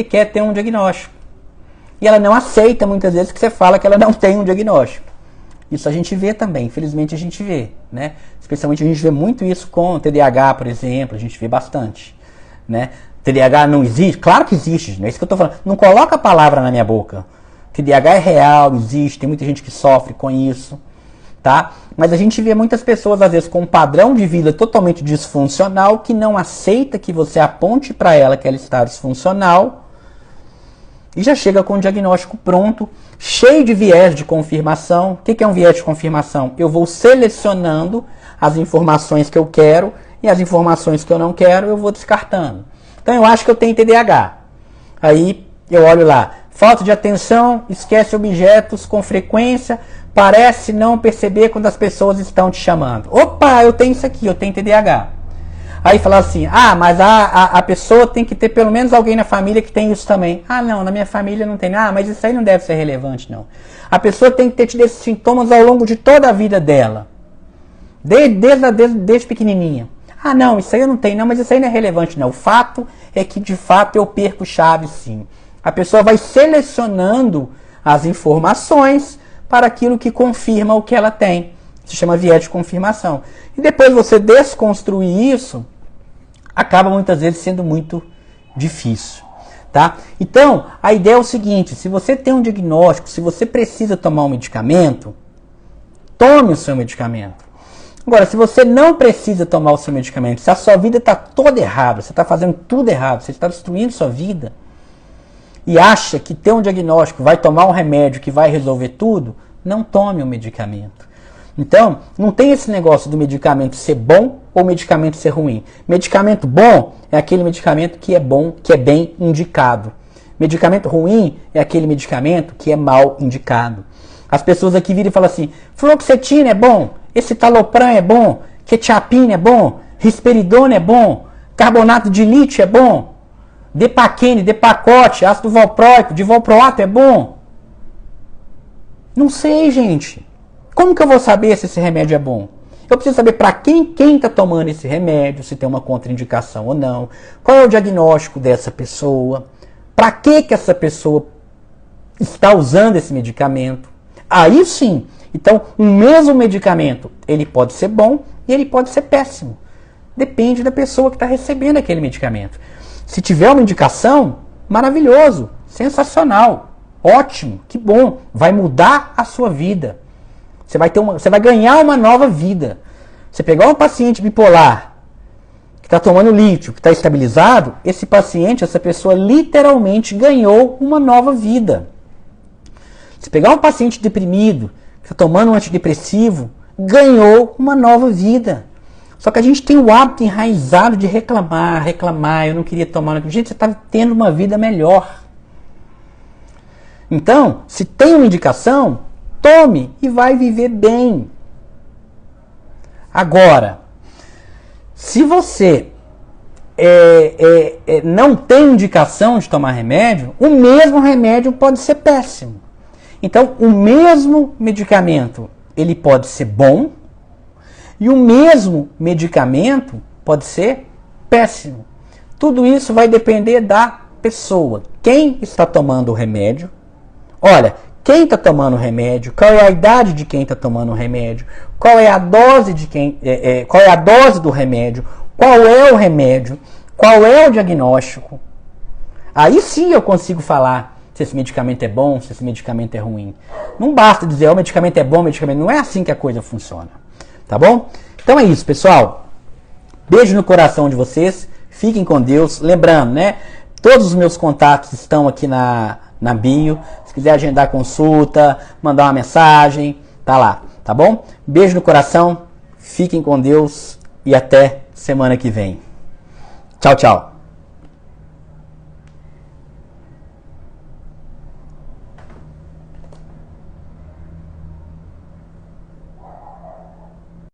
quer ter um diagnóstico. E ela não aceita muitas vezes que você fala que ela não tem um diagnóstico. Isso a gente vê também, infelizmente a gente vê, né? Especialmente a gente vê muito isso com TDAH, por exemplo, a gente vê bastante, né? TDAH não existe? Claro que existe, não é isso que eu estou falando. Não coloca a palavra na minha boca. TDAH é real, existe, tem muita gente que sofre com isso, tá? Mas a gente vê muitas pessoas, às vezes, com um padrão de vida totalmente disfuncional, que não aceita que você aponte para ela que ela está disfuncional, e já chega com o diagnóstico pronto, cheio de viés de confirmação. O que é um viés de confirmação? Eu vou selecionando as informações que eu quero e as informações que eu não quero eu vou descartando. Então eu acho que eu tenho TDAH. Aí eu olho lá, falta de atenção, esquece objetos com frequência, parece não perceber quando as pessoas estão te chamando. Opa, eu tenho isso aqui, eu tenho TDAH. Aí fala assim, mas a pessoa tem que ter pelo menos alguém na família que tem isso também. Não, na minha família não tem. Mas isso aí não deve ser relevante, não. A pessoa tem que ter tido esses sintomas ao longo de toda a vida dela. Desde pequenininha. Não, isso aí eu não tenho, não, mas isso aí não é relevante, não. O fato é que, de fato, eu perco chave, sim. A pessoa vai selecionando as informações para aquilo que confirma o que ela tem. Se chama viés de confirmação. E depois você desconstruir isso, acaba muitas vezes sendo muito difícil, tá? Então, a ideia é o seguinte, se você tem um diagnóstico, se você precisa tomar um medicamento, tome o seu medicamento. Agora, se você não precisa tomar o seu medicamento, se a sua vida está toda errada, você está fazendo tudo errado, você está destruindo sua vida, e acha que ter um diagnóstico, vai tomar um remédio que vai resolver tudo, não tome o medicamento. Então, não tem esse negócio do medicamento ser bom ou medicamento ser ruim. Medicamento bom é aquele medicamento que é bom, que é bem indicado. Medicamento ruim é aquele medicamento que é mal indicado. As pessoas aqui viram e falam assim, fluoxetina é bom, esse talopram é bom, quetiapina é bom, risperidona é bom, carbonato de lítio é bom, Depaquene, Depakote, ácido valproico, divalproato é bom. Não sei, gente. Como que eu vou saber se esse remédio é bom? Eu preciso saber para quem está tomando esse remédio, se tem uma contraindicação ou não, qual é o diagnóstico dessa pessoa, para que essa pessoa está usando esse medicamento. Aí sim, então o mesmo medicamento, ele pode ser bom e ele pode ser péssimo. Depende da pessoa que está recebendo aquele medicamento. Se tiver uma indicação, maravilhoso, sensacional, ótimo, que bom, vai mudar a sua vida. Você vai ganhar uma nova vida. Você pegar um paciente bipolar que está tomando lítio, que está estabilizado, esse paciente, essa pessoa literalmente ganhou uma nova vida. Se pegar um paciente deprimido, que está tomando um antidepressivo, ganhou uma nova vida. Só que a gente tem o hábito enraizado de reclamar, eu não queria tomar. Gente, você está tendo uma vida melhor. Então, se tem uma indicação, tome e vai viver bem. Agora, se você não tem indicação de tomar remédio, o mesmo remédio pode ser péssimo. Então, o mesmo medicamento, ele pode ser bom, e o mesmo medicamento pode ser péssimo. Tudo isso vai depender da pessoa. Quem está tomando o remédio? Olha, quem está tomando o remédio? Qual é a idade de quem está tomando o remédio? Qual é a dose de qual é a dose do remédio? Qual é o remédio? Qual é o diagnóstico? Aí sim eu consigo falar se esse medicamento é bom, se esse medicamento é ruim. Não basta dizer o medicamento é bom, o medicamento não é assim que a coisa funciona. Tá bom? Então é isso, pessoal. Beijo no coração de vocês. Fiquem com Deus. Lembrando, né? Todos os meus contatos estão aqui na bio. Se quiser agendar consulta, mandar uma mensagem, tá lá. Tá bom? Beijo no coração. Fiquem com Deus. E até semana que vem. Tchau, tchau.